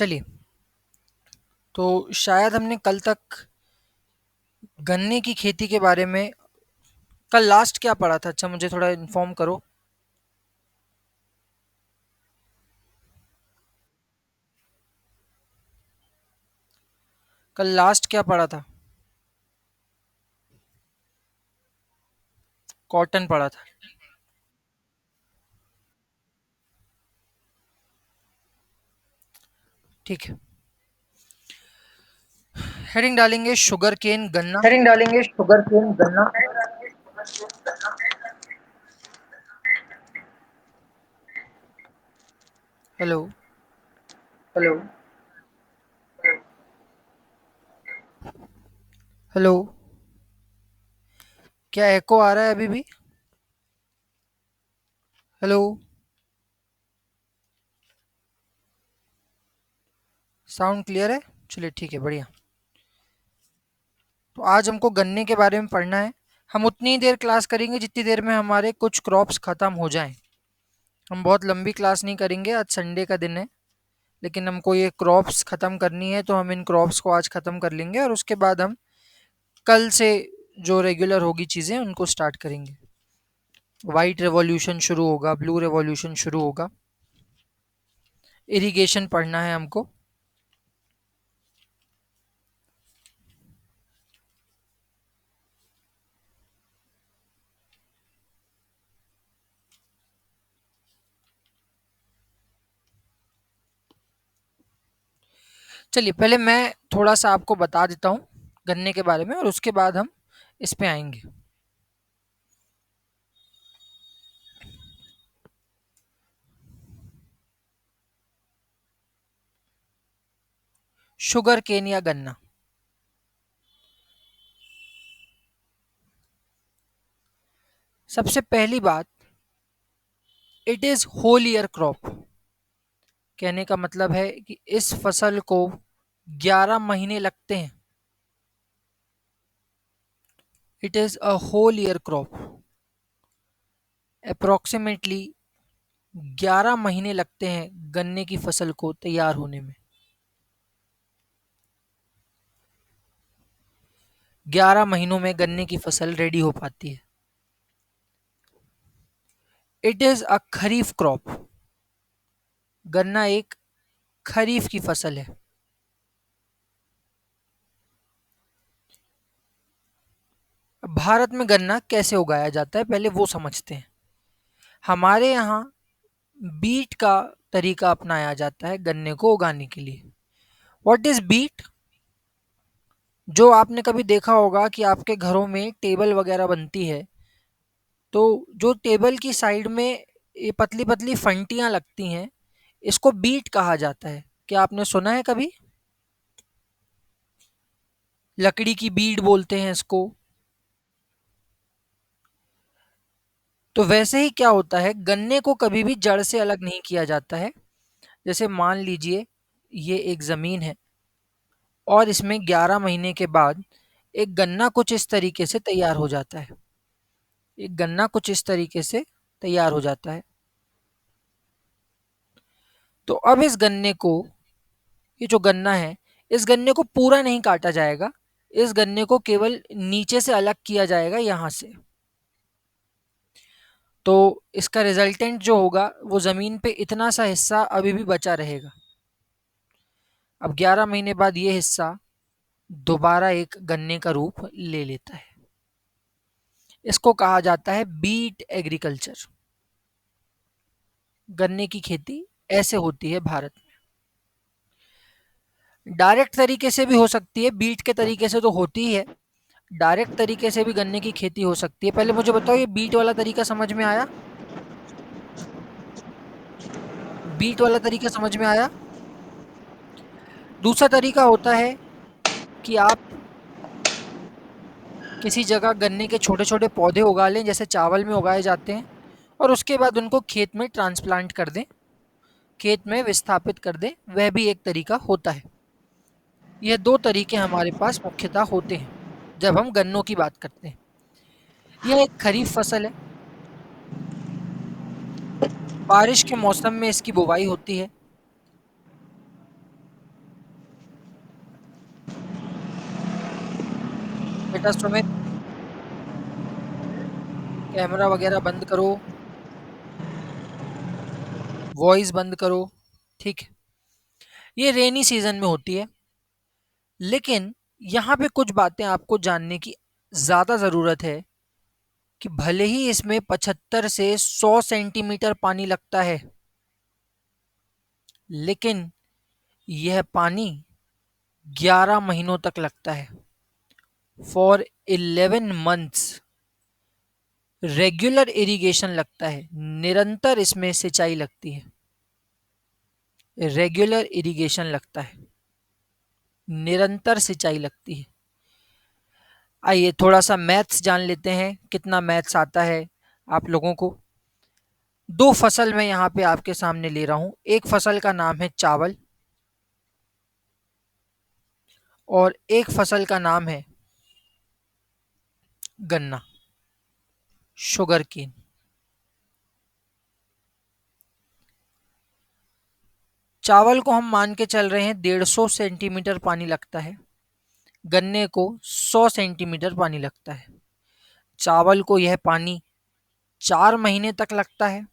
चलिए, तो शायद हमने कल तक गन्ने की खेती के बारे में कल लास्ट क्या पढ़ा था? अच्छा, मुझे थोड़ा इन्फॉर्म करो। कल लास्ट क्या पढ़ा था? कॉटन पढ़ा था। ठीक है। हेडिंग डालेंगे शुगर केन गन्ना। हेडिंग डालेंगे शुगर केन गन्ना। हेलो। हेलो। हेलो। क्या एको आ रहा है अभी भी? हेलो। साउंड क्लियर है? चलिए ठीक है, बढ़िया। तो आज हमको गन्ने के बारे में पढ़ना है। हम उतनी ही देर क्लास करेंगे जितनी देर में हमारे कुछ क्रॉप्स ख़त्म हो जाएं। हम बहुत लंबी क्लास नहीं करेंगे, आज संडे का दिन है। लेकिन हमको ये क्रॉप्स ख़त्म करनी है, तो हम इन क्रॉप्स को आज ख़त्म कर लेंगे और उसके बाद हम कल से जो रेगुलर होगी चीज़ें उनको स्टार्ट करेंगे। वाइट रेवोल्यूशन शुरू होगा, ब्लू रेवोल्यूशन शुरू होगा। इरिगेशन पढ़ना है हमको। चलिए, पहले मैं थोड़ा सा आपको बता देता हूँ गन्ने के बारे में और उसके बाद हम इस पे आएंगे। शुगर केन या गन्ना। सबसे पहली बात, it is whole year crop. कहने का मतलब है कि इस फसल को 11 महीने लगते हैं। It is a whole year crop. Approximately 11 महीने लगते हैं गन्ने की फसल को तैयार होने में। 11 महीनों में गन्ने की फसल रेडी हो पाती है। It is a kharif crop. गन्ना एक खरीफ की फसल है। भारत में गन्ना कैसे उगाया जाता है पहले वो समझते हैं। हमारे यहाँ बीट का तरीका अपनाया जाता है गन्ने को उगाने के लिए। What is beet? जो आपने कभी देखा होगा कि आपके घरों में टेबल वगैरह बनती है, तो जो टेबल की साइड में ये पतली पतली फंटियां लगती हैं, इसको बीट कहा जाता है। क्या आपने सुना है कभी? लकड़ी की बीट बोलते हैं इसको। तो वैसे ही क्या होता है, गन्ने को कभी भी जड़ से अलग नहीं किया जाता है। जैसे मान लीजिए ये एक ज़मीन है और इसमें 11 महीने के बाद एक गन्ना कुछ इस तरीके से तैयार हो जाता है। एक गन्ना कुछ इस तरीके से तैयार हो जाता है। तो अब इस गन्ने को, ये जो गन्ना है, इस गन्ने को पूरा नहीं काटा जाएगा। इस गन्ने को केवल नीचे से अलग किया जाएगा यहाँ से। तो इसका रिजल्टेंट जो होगा वो ज़मीन पे इतना सा हिस्सा अभी भी बचा रहेगा। अब 11 महीने बाद ये हिस्सा दोबारा एक गन्ने का रूप ले लेता है। इसको कहा जाता है बीट एग्रीकल्चर। गन्ने की खेती ऐसे होती है भारत में। डायरेक्ट तरीके से भी हो सकती है, बीट के तरीके से तो होती ही है। डायरेक्ट तरीके से भी गन्ने की खेती हो सकती है। पहले मुझे बताओ, ये बीट वाला तरीका समझ में आया? बीट वाला तरीका समझ में आया? दूसरा तरीका होता है कि आप किसी जगह गन्ने के छोटे छोटे पौधे उगा लें, जैसे चावल में उगाए जाते हैं, और उसके बाद उनको खेत में ट्रांसप्लांट कर दें, खेत में विस्थापित कर दें। वह भी एक तरीका होता है। यह दो तरीके हमारे पास मुख्यतः होते हैं जब हम गन्नों की बात करते हैं। यह एक खरीफ फसल है। बारिश के मौसम में इसकी बुवाई होती है। बेटा सुमित, कैमरा वगैरह बंद करो, वॉइस बंद करो। ठीक है, ये रेनी सीजन में होती है, लेकिन यहाँ पे कुछ बातें आपको जानने की ज्यादा जरूरत है कि भले ही इसमें 75 से 100 सेंटीमीटर पानी लगता है, लेकिन यह पानी 11 महीनों तक लगता है। फॉर 11 मंथ्स रेगुलर इरिगेशन लगता है, निरंतर इसमें सिंचाई लगती है। रेगुलर इरिगेशन लगता है, निरंतर सिंचाई लगती है। आइए थोड़ा सा मैथ्स जान लेते हैं, कितना मैथ्स आता है आप लोगों को। दो फसल मैं यहाँ पे आपके सामने ले रहा हूं। एक फसल का नाम है चावल और एक फसल का नाम है गन्ना, शुगर केन। चावल को हम मान के चल रहे हैं 150 सेंटीमीटर पानी लगता है, गन्ने को 100 सेंटीमीटर पानी लगता है। चावल को यह पानी 4 महीने तक लगता है,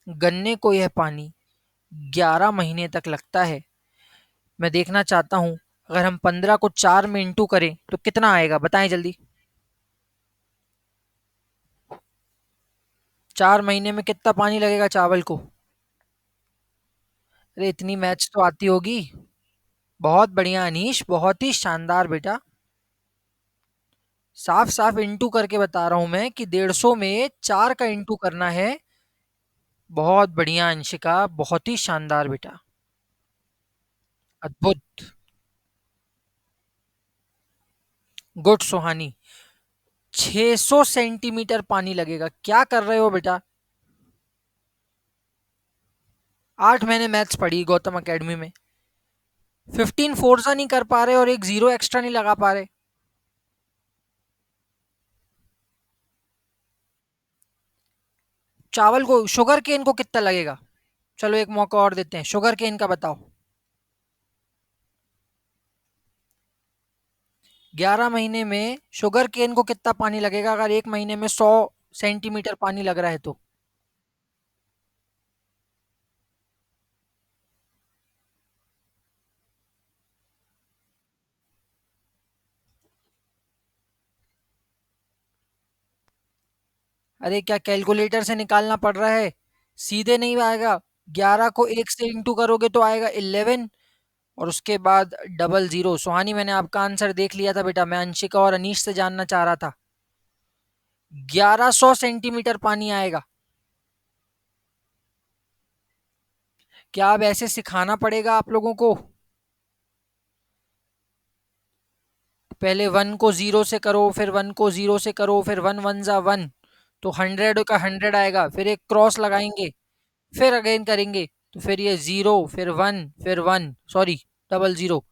गन्ने को यह पानी 11 महीने तक लगता है। मैं देखना चाहता हूं, अगर हम 15 को 4 में इंटू करें तो कितना आएगा, बताएं जल्दी। 4 महीने में कितना पानी लगेगा चावल को? अरे इतनी मैथ्स तो आती होगी। बहुत बढ़िया अनीश, बहुत ही शानदार बेटा। साफ साफ इंटू करके बता रहा हूं मैं कि 150 में 4 का इंटू करना है। बहुत बढ़िया अंशिका, बहुत ही शानदार बेटा, अद्भुत। गुड सुहानी। 600 सेंटीमीटर पानी लगेगा। क्या कर रहे हो बेटा? 8 महीने मैथ्स पढ़ी गौतम एकेडमी में, 15 फोर्सा नहीं कर पा रहे और एक जीरो एक्स्ट्रा नहीं लगा पा रहे। चावल को, शुगर केन को कितना लगेगा? चलो एक मौका और देते हैं, शुगर केन का बताओ। 11 महीने में शुगर केन को कितना पानी लगेगा अगर एक महीने में 100 सेंटीमीटर पानी लग रहा है तो? अरे क्या कैलकुलेटर से निकालना पड़ रहा है? सीधे नहीं आएगा। 11 को 1 से इंटू करोगे तो आएगा 11 और उसके बाद डबल जीरो। सुहानी मैंने आपका आंसर देख लिया था बेटा, मैं अंशिका और अनीश से जानना चाह रहा था। 1100 सेंटीमीटर पानी आएगा। क्या अब ऐसे सिखाना पड़ेगा आप लोगों को? पहले 1 को 0 से करो, फिर 1 को 0 से करो, फिर 1 1 जा 1, तो 100 का 100 आएगा, फिर एक क्रॉस लगाएंगे, फिर अगेन करेंगे, तो फिर ये 0 फिर 1 फिर 1, सॉरी डबल जीरो,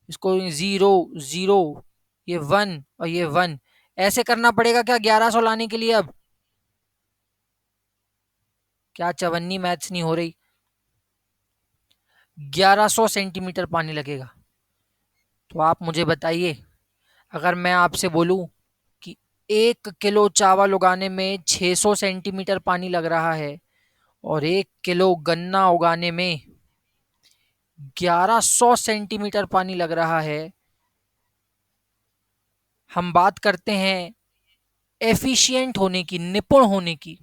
इसको 0 0, ये 1 और ये 1, ऐसे करना पड़ेगा क्या 1100 लाने के लिए? अब क्या चवन्नी मैथ्स नहीं हो रही? 1100 सेंटीमीटर पानी लगेगा। तो आप मुझे बताइए, अगर मैं आपसे बोलूं कि 1 किलो चावल उगाने में 600 सेंटीमीटर पानी लग रहा है और 1 किलो गन्ना उगाने में 1100 सेंटीमीटर पानी लग रहा है, हम बात करते हैं एफिशिएंट होने की, निपुण होने की,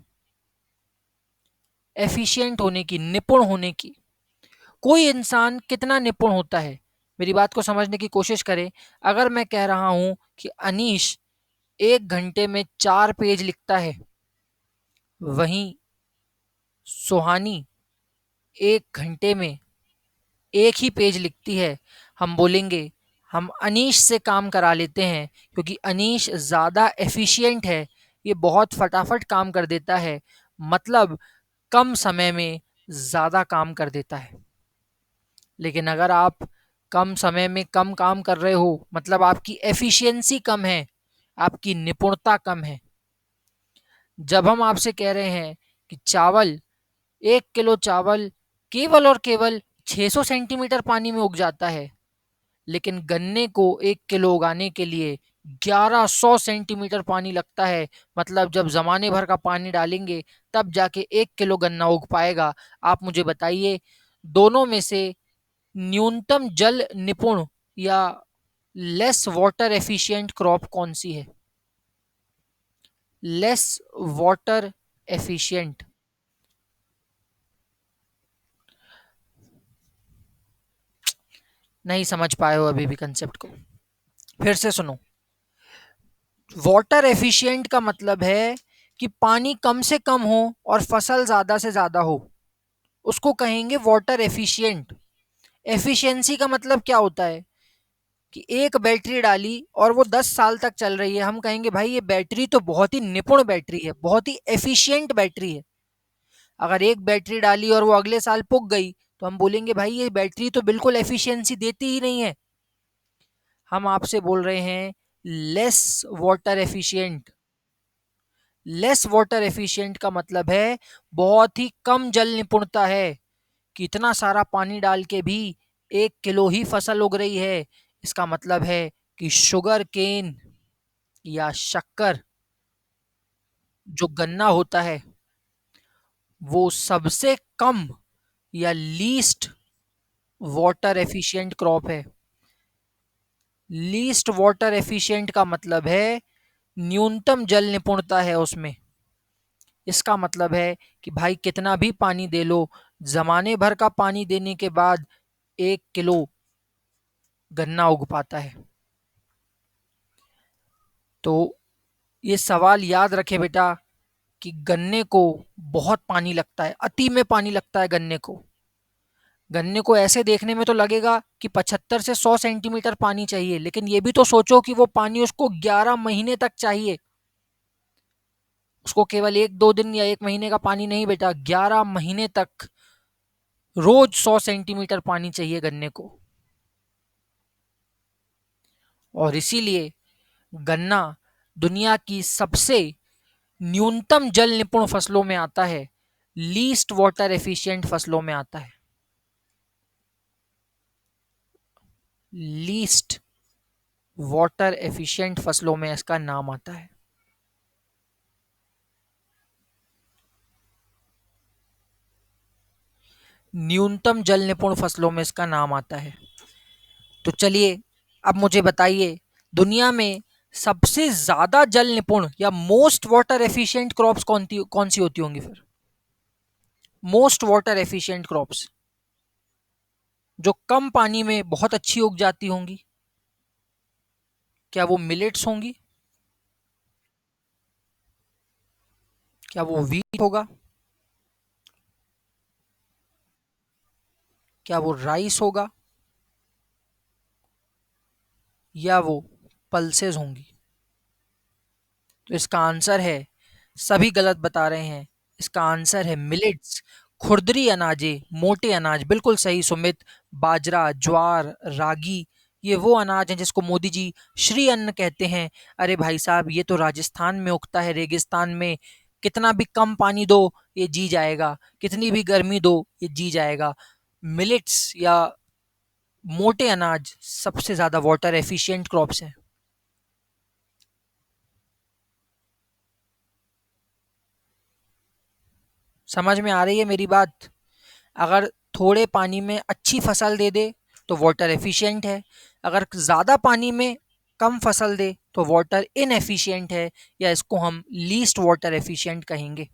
एफिशिएंट होने की, निपुण होने की। कोई इंसान कितना निपुण होता है, मेरी बात को समझने की कोशिश करें। अगर मैं कह रहा हूं कि अनीश 1 घंटे में 4 पेज लिखता है, वहीं सुहानी 1 घंटे में एक ही पेज लिखती है, हम बोलेंगे हम अनीश से काम करा लेते हैं, क्योंकि अनीश ज़्यादा एफिशिएंट है, ये बहुत फटाफट काम कर देता है, मतलब कम समय में ज़्यादा काम कर देता है। लेकिन अगर आप कम समय में कम काम कर रहे हो, मतलब आपकी एफिशिएंसी कम है, आपकी निपुणता कम है। जब हम आपसे कह रहे हैं कि चावल, 1 किलो चावल केवल और केवल 600 सेंटीमीटर पानी में उग जाता है, लेकिन गन्ने को 1 किलो उगाने के लिए 1100 सेंटीमीटर पानी लगता है। मतलब जब जमाने भर का पानी डालेंगे तब जाके 1 किलो गन्ना उग पाएगा। आप मुझे बताइए, दोनों में से न्यूनतम जल निपुण या लेस वाटर एफिशिएंट क्रॉप कौन सी है? Less water efficient. नहीं समझ पाए हो अभी भी कंसेप्ट को? फिर से सुनो। वाटर एफिशिएंट का मतलब है कि पानी कम से कम हो और फसल ज्यादा से ज्यादा हो, उसको कहेंगे वाटर एफिशिएंट। एफिशिएंसी का मतलब क्या होता है कि एक बैटरी डाली और वो 10 साल तक चल रही है, हम कहेंगे भाई ये बैटरी तो बहुत ही निपुण बैटरी है, बहुत ही एफिशिएंट बैटरी है। अगर एक बैटरी डाली और वो अगले साल पुक गई तो हम बोलेंगे भाई ये बैटरी तो बिल्कुल एफिशिएंसी देती ही नहीं है। हम आपसे बोल रहे हैं less water efficient. Less water efficient का मतलब है बहुत ही कम जल निपुणता है, कि इतना सारा पानी डाल के भी 1 किलो ही फसल उग रही है। इसका मतलब है कि शुगर केन या शक्कर, जो गन्ना होता है, वो सबसे कम या लीस्ट वाटर एफिशिएंट क्रॉप है। लीस्ट वाटर एफिशिएंट का मतलब है न्यूनतम जल निपुणता है उसमें। इसका मतलब है कि भाई कितना भी पानी दे लो, जमाने भर का पानी देने के बाद 1 किलो गन्ना उग पाता है। तो ये सवाल याद रखे बेटा कि गन्ने को बहुत पानी लगता है, अति में पानी लगता है गन्ने को। गन्ने को ऐसे देखने में तो लगेगा कि 75 से 100 सेंटीमीटर पानी चाहिए, लेकिन ये भी तो सोचो कि वो पानी उसको 11 महीने तक चाहिए। उसको केवल 1 2 दिन या 1 महीने का पानी नहीं बेटा, 11 महीने तक रोज 100 सेंटीमीटर पानी चाहिए गन्ने को। और इसीलिए गन्ना दुनिया की सबसे न्यूनतम जल निपुण फसलों में आता है, लीस्ट वाटर एफिशिएंट फसलों में आता है। लीस्ट वाटर एफिशिएंट फसलों में इसका नाम आता है। न्यूनतम जल निपुण फसलों में इसका नाम आता है। तो चलिए अब मुझे बताइए, दुनिया में सबसे ज्यादा जल निपुण या मोस्ट वाटर एफिशिएंट क्रॉप्स कौन सी होती होंगी फिर? मोस्ट वाटर एफिशिएंट क्रॉप्स जो कम पानी में बहुत अच्छी उग जाती होंगी, क्या वो मिलेट्स होंगी? क्या वो व्हीट होगा? क्या वो राइस होगा? या वो पल्सेस होंगी? तो इसका आंसर है, सभी गलत बता रहे हैं, इसका आंसर है मिलेट्स। खुरदरी अनाजे, मोटे अनाज, बिल्कुल सही सुमित। बाजरा, ज्वार, रागी, ये वो अनाज हैं जिसको मोदी जी श्री अन्न कहते हैं। अरे भाई साहब, ये तो राजस्थान में उगता है, रेगिस्तान में। कितना भी कम पानी दो ये जी जाएगा, कितनी भी गर्मी दो ये जी जाएगा। मिलेट्स या मोटे अनाज सबसे ज्यादा वाटर एफिशिएंट क्रॉप्स हैं। समझ में आ रही है मेरी बात? अगर थोड़े पानी में अच्छी फसल दे दे तो वाटर एफिशिएंट है, अगर ज़्यादा पानी में कम फसल दे तो वाटर इनएफिशिएंट है, या इसको हम लीस्ट वाटर एफिशिएंट कहेंगे।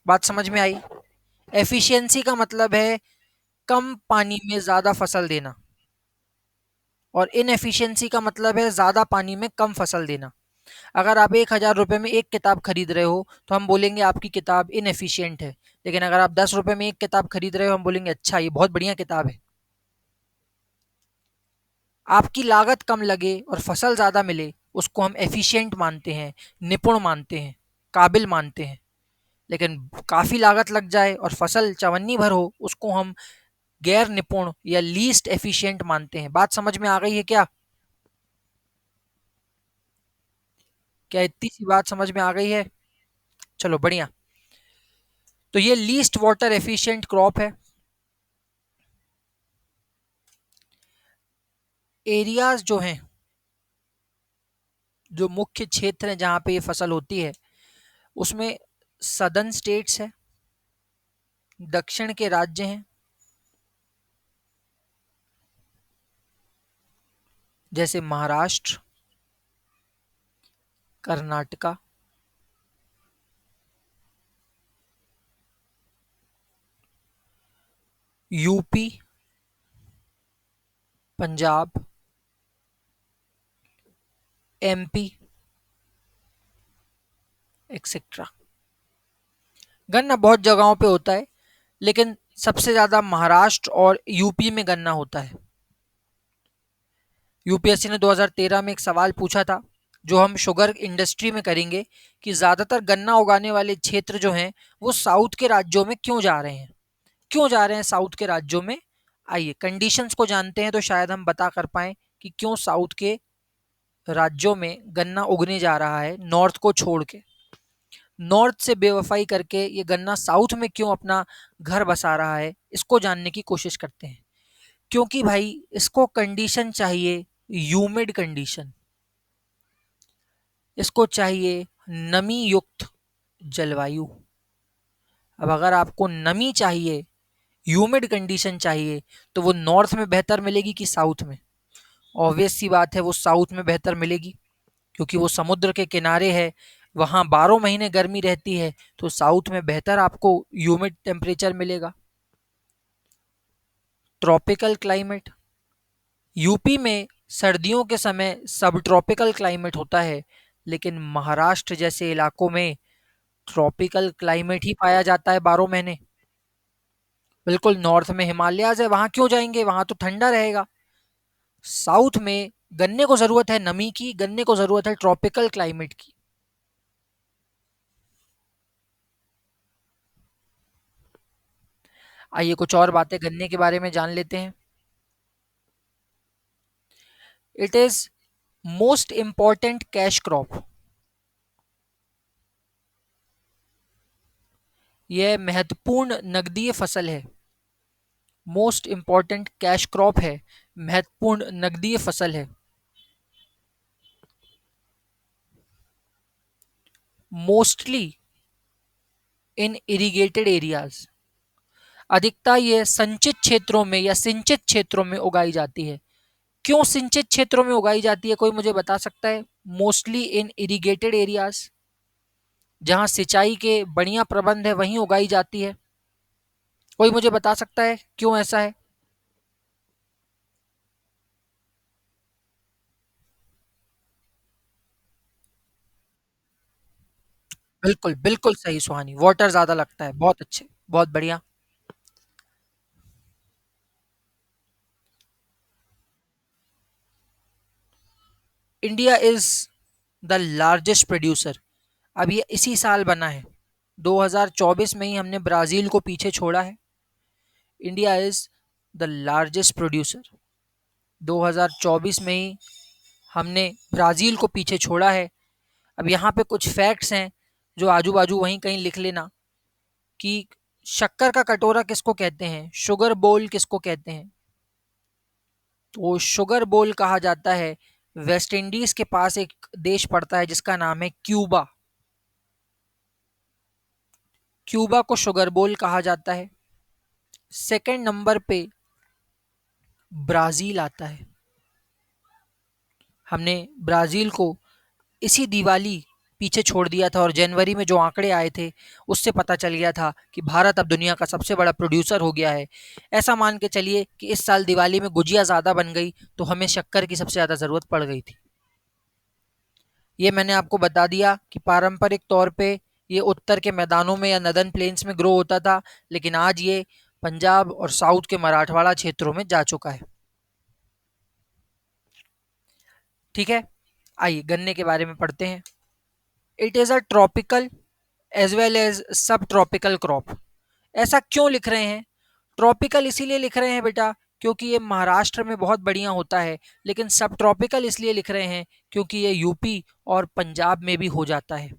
बात समझ में आई? एफिशिएंसी का मतलब है कम पानी में ज़्यादा फसल देना, और इनएफिशिएंसी का मतलब है ज़्यादा पानी में कम फसल देना। अगर आप 1,000 रुपये में एक किताब खरीद रहे हो तो हम बोलेंगे आपकी किताब इनएफिशिएंट है, लेकिन अगर आप 10 रुपये में एक किताब खरीद रहे हो हम बोलेंगे अच्छा ये बहुत बढ़िया किताब है। आपकी लागत कम लगे और फसल ज़्यादा मिले उसको हम एफिशिएंट मानते हैं, निपुण मानते हैं, काबिल मानते हैं। लेकिन काफ़ी लागत लग जाए और फसल चवन्नी भर हो उसको हम गैर निपुण या लीस्ट एफिशिएंट मानते हैं। बात समझ में आ गई है क्या? क्या इतनी सी बात समझ में आ गई है? चलो बढ़िया। तो ये लीस्ट वाटर एफिशिएंट क्रॉप है। एरियाज जो हैं जो मुख्य क्षेत्र है जहाँ पे ये फसल होती है उसमें सदर्न स्टेट्स है, दक्षिण के राज्य हैं जैसे Maharashtra, Karnataka, UP, Punjab, MP etcetera. गन्ना बहुत जगहों पे होता है, लेकिन सबसे ज्यादा महाराष्ट्र और यूपी में गन्ना होता है। यूपीएससी ने 2013 में एक सवाल पूछा था जो हम शुगर इंडस्ट्री में करेंगे कि ज्यादातर गन्ना उगाने वाले क्षेत्र जो हैं वो साउथ के राज्यों में क्यों जा रहे हैं, क्यों जा रहे हैं साउथ के राज्यों में। आइए कंडीशंस को जानते हैं तो शायद हम बता कर पाए कि क्यों साउथ के राज्यों में गन्ना उगने जा रहा है नॉर्थ को छोड़ के। नॉर्थ से बेवफाई करके ये गन्ना साउथ में क्यों अपना घर बसा रहा है, इसको जानने की कोशिश करते हैं। क्योंकि भाई इसको कंडीशन चाहिए ह्यूमिड कंडीशन, इसको चाहिए नमी युक्त जलवायु। अब अगर आपको नमी चाहिए, ह्यूमिड कंडीशन चाहिए, तो वो नॉर्थ में बेहतर मिलेगी कि साउथ में? ऑब्वियस सी बात है वो साउथ में बेहतर मिलेगी, क्योंकि वो समुद्र के किनारे है, वहां 12 महीने गर्मी रहती है, तो साउथ में बेहतर आपको ह्यूमिड टेम्परेचर मिलेगा। ट्रॉपिकल क्लाइमेट, यूपी में सर्दियों के समय सब ट्रॉपिकल क्लाइमेट होता है, लेकिन महाराष्ट्र जैसे इलाकों में ट्रॉपिकल क्लाइमेट ही पाया जाता है 12 महीने। बिल्कुल नॉर्थ में हिमालयाज है, वहां क्यों जाएंगे, वहां तो ठंडा रहेगा। साउथ में गन्ने को जरूरत है नमी की, गन्ने को जरूरत है ट्रॉपिकल क्लाइमेट की। आइए कुछ और बातें गन्ने के बारे में जान लेते हैं। It is most important cash crop, यह महत्वपूर्ण नगदीय फसल है। मोस्ट इंपॉर्टेंट कैश क्रॉप है, महत्वपूर्ण नगदीय फसल है। मोस्टली इन इरिगेटेड एरियाज, अधिकता ये संचित क्षेत्रों में या सिंचित क्षेत्रों में उगाई जाती है। क्यों सिंचित क्षेत्रों में उगाई जाती है, कोई मुझे बता सकता है? मोस्टली इन इरिगेटेड एरियाज, जहां सिंचाई के बढ़िया प्रबंध है वहीं उगाई जाती है। कोई मुझे बता सकता है क्यों ऐसा है? बिल्कुल बिल्कुल सही सुहानी, वाटर ज्यादा लगता है, बहुत अच्छे, बहुत बढ़िया। India is the largest producer, अब ये इसी साल बना है, 2024 में ही हमने ब्राजील को पीछे छोड़ा है। India is the largest producer, 2024 में ही हमने ब्राजील को पीछे छोड़ा है। अब यहाँ पे कुछ फैक्ट्स हैं जो आजू बाजू वहीं कहीं लिख लेना कि शक्कर का कटोरा किसको कहते हैं, शुगर बोल किसको कहते हैं? तो शुगर बोल कहा जाता है, वेस्ट इंडीज के पास एक देश पड़ता है जिसका नाम है क्यूबा, क्यूबा को शुगर बोल कहा जाता है। सेकंड नंबर पे ब्राजील आता है। हमने ब्राजील को इसी दिवाली पीछे छोड़ दिया था, और जनवरी में जो आंकड़े आए थे उससे पता चल गया था कि भारत अब दुनिया का सबसे बड़ा प्रोड्यूसर हो गया है। ऐसा मान के चलिए कि इस साल दिवाली में गुजिया ज़्यादा बन गई तो हमें शक्कर की सबसे ज़्यादा ज़रूरत पड़ गई थी। ये मैंने आपको बता दिया कि पारंपरिक तौर पे ये उत्तर के मैदानों में या नदन प्लेन्स में ग्रो होता था, लेकिन आज ये पंजाब और साउथ के मराठवाड़ा क्षेत्रों में जा चुका है। ठीक है, आइए गन्ने के बारे में पढ़ते हैं। It is a tropical as well as sub tropical crop. ऐसा क्यों लिख रहे हैं? ट्रॉपिकल इसीलिए लिख रहे हैं बेटा क्योंकि ये महाराष्ट्र में बहुत बढ़िया होता है, लेकिन सब ट्रॉपिकल इसलिए लिख रहे हैं क्योंकि ये यूपी और पंजाब में भी हो जाता है।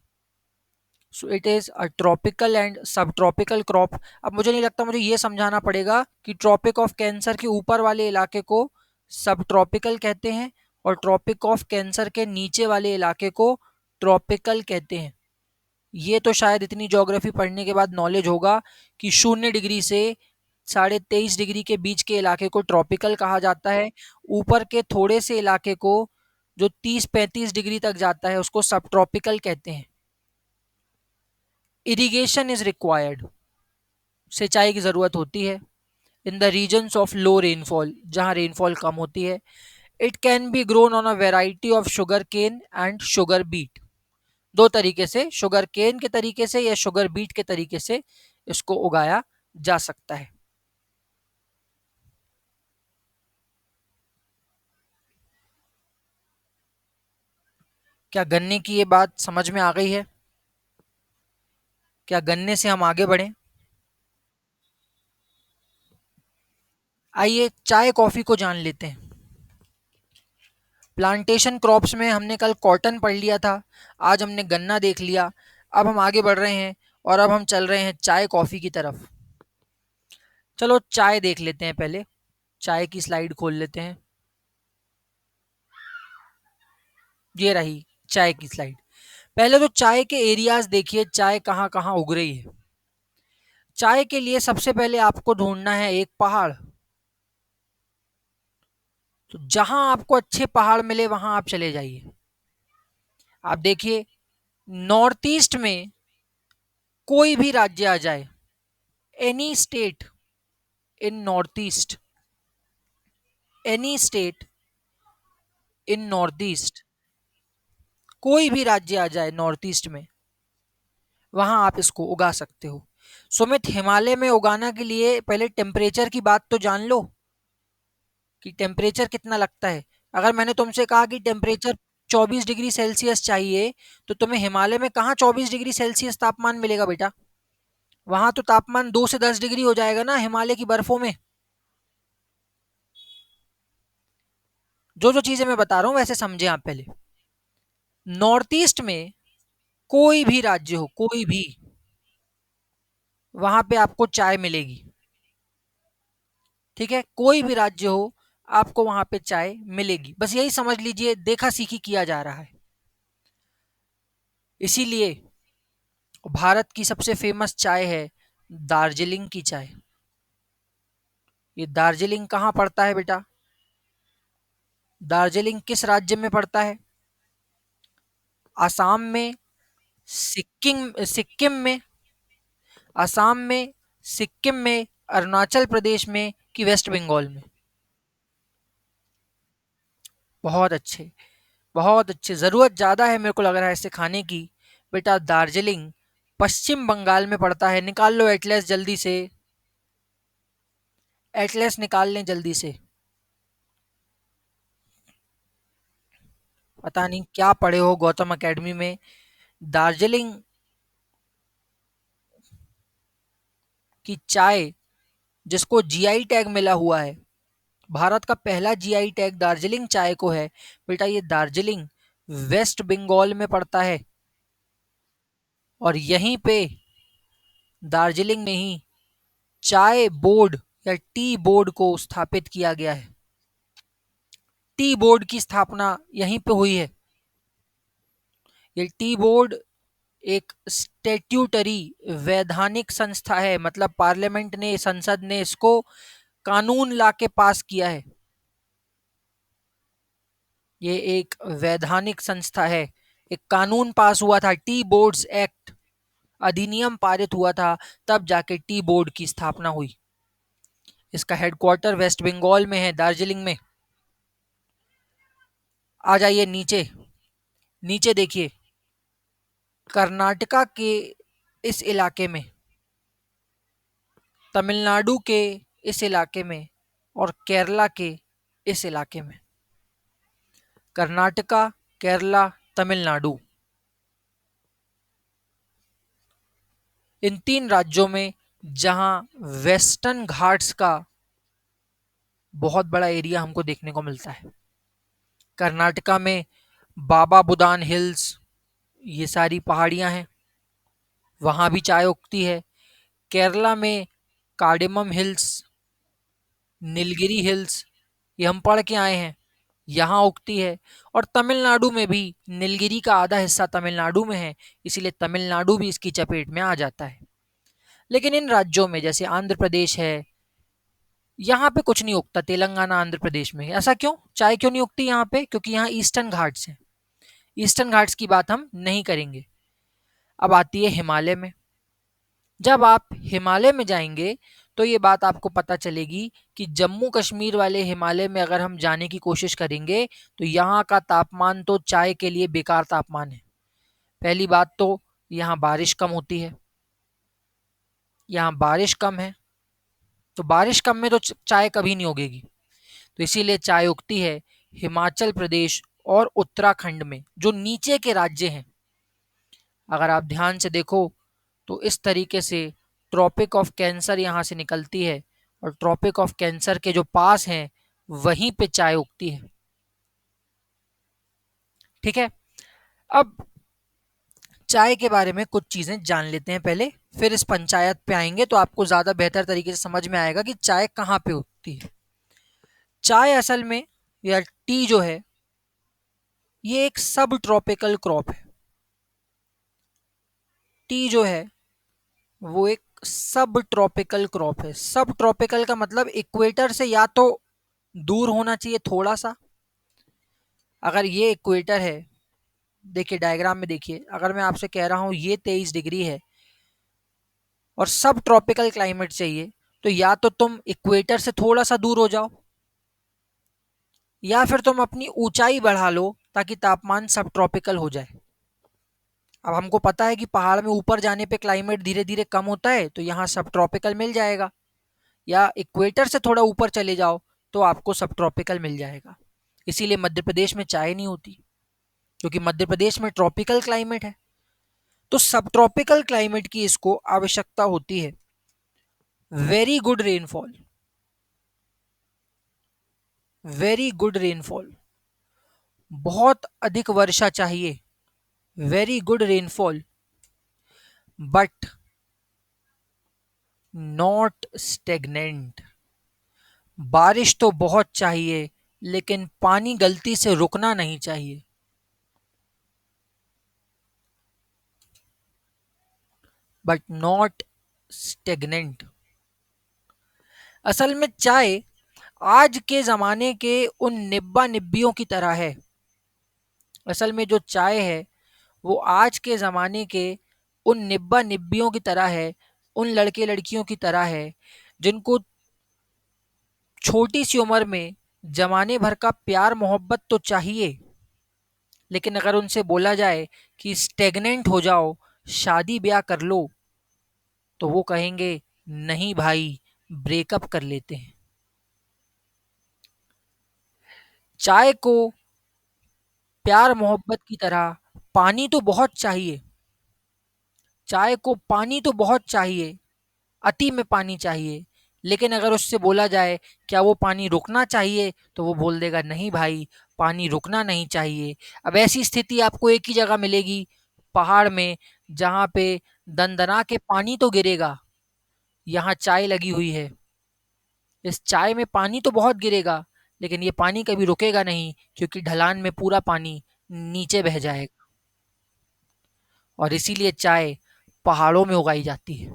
So it is a tropical and सब ट्रॉपिकल क्रॉप। अब मुझे नहीं लगता मुझे ये समझाना पड़ेगा कि ट्रॉपिक ऑफ कैंसर के ऊपर वाले इलाके को सब ट्रॉपिकल कहते हैं और ट्रॉपिक ऑफ कैंसर के नीचे वाले इलाके को ट्रॉपिकल कहते हैं। ये तो शायद इतनी ज्योग्राफी पढ़ने के बाद नॉलेज होगा कि 0 डिग्री से 23.5 डिग्री के बीच के इलाके को ट्रॉपिकल कहा जाता है। ऊपर के थोड़े से इलाके को जो 30-35 डिग्री तक जाता है उसको सब ट्रॉपिकल कहते हैं। इरिगेशन इज रिक्वायर्ड, सिंचाई की जरूरत होती है in the regions of low rainfall, जहां रेनफॉल कम होती है। It can be grown on a variety of sugar cane and sugar beet. दो तरीके से, शुगर केन के तरीके से या शुगर बीट के तरीके से इसको उगाया जा सकता है। क्या गन्ने की ये बात समझ में आ गई है? क्या गन्ने से हम आगे बढ़ें? आइए चाय कॉफी को जान लेते हैं। प्लांटेशन क्रॉप्स में हमने कल कॉटन पढ़ लिया था, आज हमने गन्ना देख लिया। अब हम आगे बढ़ रहे हैं और अब हम चल रहे हैं चाय कॉफी की तरफ। चलो चाय देख लेते हैं पहले। चाय की स्लाइड खोल लेते हैं। ये रही चाय की स्लाइड। पहले तो चाय के एरियाज देखिए, चाय कहाँ कहाँ उग रही है। चाय के लिए सबसे पहले आपको ढूंढना है एक पहाड़। तो जहां आपको अच्छे पहाड़ मिले वहां आप चले जाइए। आप देखिए, नॉर्थ ईस्ट में कोई भी राज्य आ जाए, any state in north east, any state in north east, कोई भी राज्य आ जाए नॉर्थ ईस्ट में, वहां आप इसको उगा सकते हो। सुमित, हिमालय में उगाना के लिए पहले टेम्परेचर की बात तो जान लो कि टेम्परेचर कितना लगता है। अगर मैंने तुमसे कहा कि टेम्परेचर 24 डिग्री सेल्सियस चाहिए, तो तुम्हें हिमालय में कहाँ 24 डिग्री सेल्सियस तापमान मिलेगा बेटा? वहां तो तापमान 2 से 10 डिग्री हो जाएगा ना हिमालय की बर्फों में। जो जो चीजें मैं बता रहा हूं वैसे समझे आप पहले। नॉर्थ ईस्ट में कोई भी राज्य हो, कोई भी, वहां पे आपको चाय मिलेगी। ठीक है, कोई भी राज्य हो, आपको वहां पे चाय मिलेगी। बस यही समझ लीजिए, देखा सीखी किया जा रहा है। इसीलिए भारत की सबसे फेमस चाय है दार्जिलिंग की चाय। ये दार्जिलिंग कहाँ पड़ता है बेटा? दार्जिलिंग किस राज्य में पड़ता है? आसाम में, सिक्किम सिक्किम में, आसाम में, सिक्किम में, अरुणाचल प्रदेश में, कि वेस्ट बंगाल में? बहुत अच्छे, बहुत अच्छे। जरूरत ज्यादा है मेरे को लग रहा है इसे खाने की। बेटा दार्जिलिंग पश्चिम बंगाल में पड़ता है। निकाल लो एटलस जल्दी से, एटलस निकाल लें जल्दी से। पता नहीं क्या पढ़े हो गौतम एकेडमी में। दार्जिलिंग की चाय जिसको जीआई टैग मिला हुआ है, भारत का पहला जीआई टैग दार्जिलिंग चाय को है। बेटा ये दार्जिलिंग वेस्ट बंगाल में पड़ता है, और यहीं पे दार्जिलिंग में ही चाय बोर्ड या टी बोर्ड को स्थापित किया गया है। टी बोर्ड की स्थापना यहीं पे हुई है। ये टी बोर्ड एक स्टेट्यूटरी, वैधानिक संस्था है, मतलब पार्लियामेंट ने, संसद ने इसको कानून लाके पास किया है। ये एक वैधानिक संस्था है। एक कानून पास हुआ था, टी बोर्ड्स एक्ट, अधिनियम पारित हुआ था, तब जाके टी बोर्ड की स्थापना हुई। इसका हेडक्वार्टर वेस्ट बंगाल में है, दार्जिलिंग में। आ जाइए नीचे, नीचे देखिए, कर्नाटका के इस इलाके में, तमिलनाडु के इस इलाके में, और केरला के इस इलाके में। कर्नाटका, केरला, तमिलनाडु, इन तीन राज्यों में जहां वेस्टर्न घाट्स का बहुत बड़ा एरिया हमको देखने को मिलता है। कर्नाटका में बाबा बुदान हिल्स, ये सारी पहाड़ियां हैं, वहां भी चाय उगती है। केरला में कार्डेमम हिल्स, नीलगिरी हिल्स, ये हम पढ़ के आए हैं। यहाँ उगती है। और तमिलनाडु में भी नीलगिरी का आधा हिस्सा तमिलनाडु में है, इसीलिए तमिलनाडु भी इसकी चपेट में आ जाता है। लेकिन इन राज्यों में जैसे आंध्र प्रदेश है, यहाँ पे कुछ नहीं उगता। तेलंगाना, आंध्र प्रदेश में ऐसा क्यों? चाय क्यों नहीं उगती यहाँ पे? क्योंकि यहाँ ईस्टर्न घाट्स हैं। ईस्टर्न घाट्स की बात हम नहीं करेंगे। अब आती है हिमालय में। जब आप हिमालय में जाएंगे तो ये बात आपको पता चलेगी कि जम्मू कश्मीर वाले हिमालय में अगर हम जाने की कोशिश करेंगे तो यहाँ का तापमान तो चाय के लिए बेकार तापमान है। पहली बात तो यहाँ बारिश कम होती है, यहाँ बारिश कम है, तो बारिश कम में तो चाय कभी नहीं उगेगी। तो इसीलिए चाय उगती है हिमाचल प्रदेश और उत्तराखंड में, जो नीचे के राज्य हैं। अगर आप ध्यान से देखो तो इस तरीके से ट्रॉपिक ऑफ कैंसर यहाँ से निकलती है, और ट्रॉपिक ऑफ कैंसर के जो पास हैं वहीं पे चाय उगती है। ठीक है, अब चाय के बारे में कुछ चीजें जान लेते हैं पहले, फिर इस पंचायत पे आएंगे तो आपको ज्यादा बेहतर तरीके से समझ में आएगा कि चाय कहाँ पे उगती है। चाय असल में, या टी जो है, ये एक सब ट्रॉपिकल क्रॉप है। टी जो है वो एक सब ट्रॉपिकल क्रॉप है। सब ट्रॉपिकल का मतलब इक्वेटर से या तो दूर होना चाहिए थोड़ा सा। अगर ये इक्वेटर है, देखिए डायग्राम में देखिए, अगर मैं आपसे कह रहा हूं ये 23 डिग्री है और सब ट्रॉपिकल क्लाइमेट चाहिए, तो या तो तुम इक्वेटर से थोड़ा सा दूर हो जाओ, या फिर तुम अपनी ऊंचाई बढ़ा लो ताकि तापमान सब ट्रॉपिकल हो जाए। अब हमको पता है कि पहाड़ में ऊपर जाने पे क्लाइमेट धीरे धीरे कम होता है, तो यहाँ सब ट्रॉपिकल मिल जाएगा। या इक्वेटर से थोड़ा ऊपर चले जाओ तो आपको सब ट्रॉपिकल मिल जाएगा। इसीलिए मध्य प्रदेश में चाय नहीं होती, क्योंकि मध्य प्रदेश में ट्रॉपिकल क्लाइमेट है। तो सब ट्रॉपिकल क्लाइमेट की इसको आवश्यकता होती है। Very good rainfall, very good rainfall, बहुत अधिक वर्षा चाहिए, very good rainfall, but not stagnant. बारिश तो बहुत चाहिए लेकिन पानी गलती से रुकना नहीं चाहिए। But not stagnant. असल में चाय आज के जमाने के उन निब्बा निब्बियों की तरह है। असल में जो चाय है वो आज के ज़माने के उन निब्बा निब्बियों की तरह है, उन लड़के लड़कियों की तरह है जिनको छोटी सी उम्र में जमाने भर का प्यार मोहब्बत तो चाहिए, लेकिन अगर उनसे बोला जाए कि स्टेगनेंट हो जाओ, शादी ब्याह कर लो, तो वो कहेंगे नहीं भाई, ब्रेकअप कर लेते हैं। चाय को प्यार मोहब्बत की तरह पानी तो बहुत चाहिए, चाय को पानी तो बहुत चाहिए, अति में पानी चाहिए। लेकिन अगर उससे बोला जाए क्या वो पानी रुकना चाहिए, तो वो बोल देगा नहीं भाई, पानी रुकना नहीं चाहिए। अब ऐसी स्थिति आपको एक ही जगह मिलेगी, पहाड़ में, जहाँ पे दनदना के पानी तो गिरेगा। यहाँ चाय लगी हुई है, इस चाय में पानी तो बहुत गिरेगा, लेकिन ये पानी कभी रुकेगा नहीं, क्योंकि ढलान में पूरा पानी नीचे बह जाएगा। और इसीलिए चाय पहाड़ों में उगाई जाती है।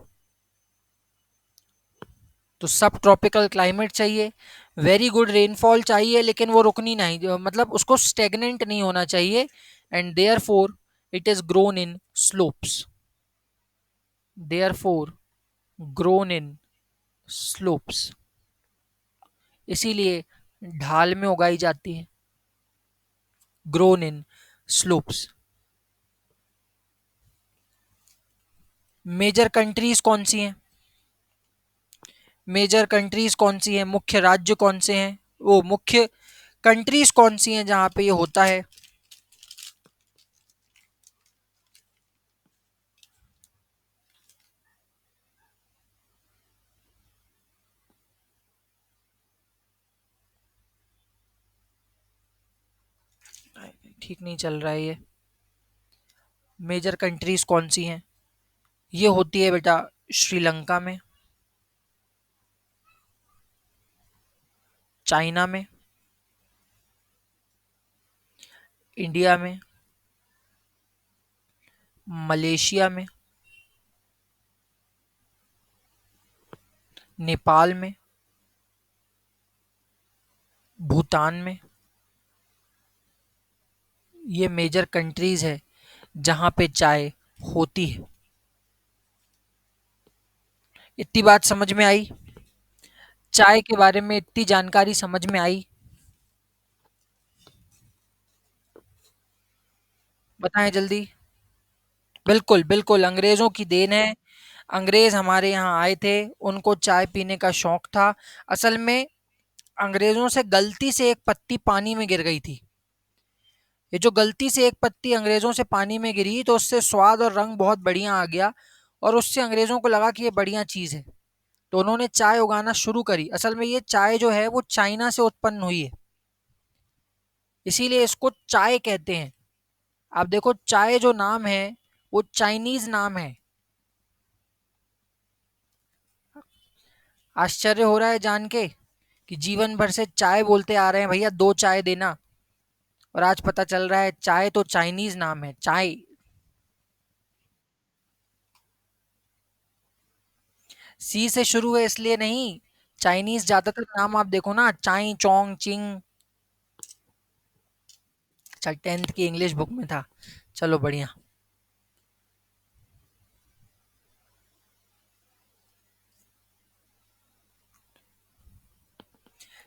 तो सब ट्रॉपिकल क्लाइमेट चाहिए, वेरी गुड रेनफॉल चाहिए, लेकिन वो रुकनी नहीं, मतलब उसको स्टेगनेंट नहीं होना चाहिए। And therefore it is grown in slopes, therefore grown in slopes, इसीलिए ढाल में उगाई जाती है, grown in slopes. Major countries कौन सी हैं? मेजर कंट्रीज कौन सी हैं, मुख्य राज्य कौन से हैं, वो मुख्य कंट्रीज कौन सी हैं जहां पे ये होता है? ठीक नहीं चल रहा है ये। मेजर कंट्रीज कौन सी हैं? ये होती है बेटा श्रीलंका में, चाइना में, इंडिया में, मलेशिया में, नेपाल में, भूटान में। ये मेजर कंट्रीज है जहां पे चाय होती है। इतनी बात समझ में आई? चाय के बारे में इतनी जानकारी समझ में आई? बताएं जल्दी। बिल्कुल बिल्कुल, अंग्रेजों की देन है। अंग्रेज हमारे यहाँ आए थे, उनको चाय पीने का शौक था। असल में अंग्रेजों से गलती से एक पत्ती पानी में गिर गई थी। ये जो गलती से एक पत्ती अंग्रेजों से पानी में गिरी तो उससे स्वाद और रंग बहुत बढ़िया आ गया, और उससे अंग्रेजों को लगा कि ये बढ़िया चीज है, तो उन्होंने चाय उगाना शुरू करी। असल में ये चाय जो है वो चाइना से उत्पन्न हुई है, इसीलिए इसको चाय कहते हैं। आप देखो, चाय जो नाम है वो चाइनीज नाम है। आश्चर्य हो रहा है जान के कि जीवन भर से चाय बोलते आ रहे हैं, भैया दो चाय देना, और आज पता चल रहा है चाय तो चाइनीज नाम है, चाय। सी से शुरू है इसलिए नहीं। चाइनीज ज्यादातर नाम आप देखो ना, चाई चोंग चिंग। चल, 10th की इंग्लिश बुक में था। चलो बढ़िया।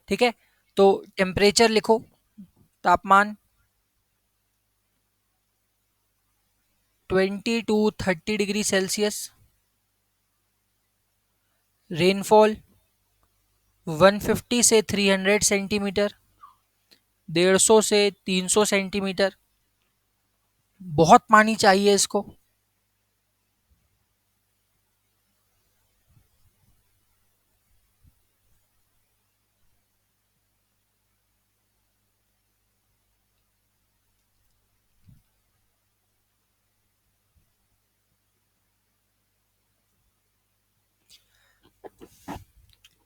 ठीक है, तो टेम्परेचर लिखो। तापमान 20 to 30 डिग्री सेल्सियस। रेनफॉल 150 से 300 सेंटीमीटर, 150 से 300 सेंटीमीटर। बहुत पानी चाहिए इसको।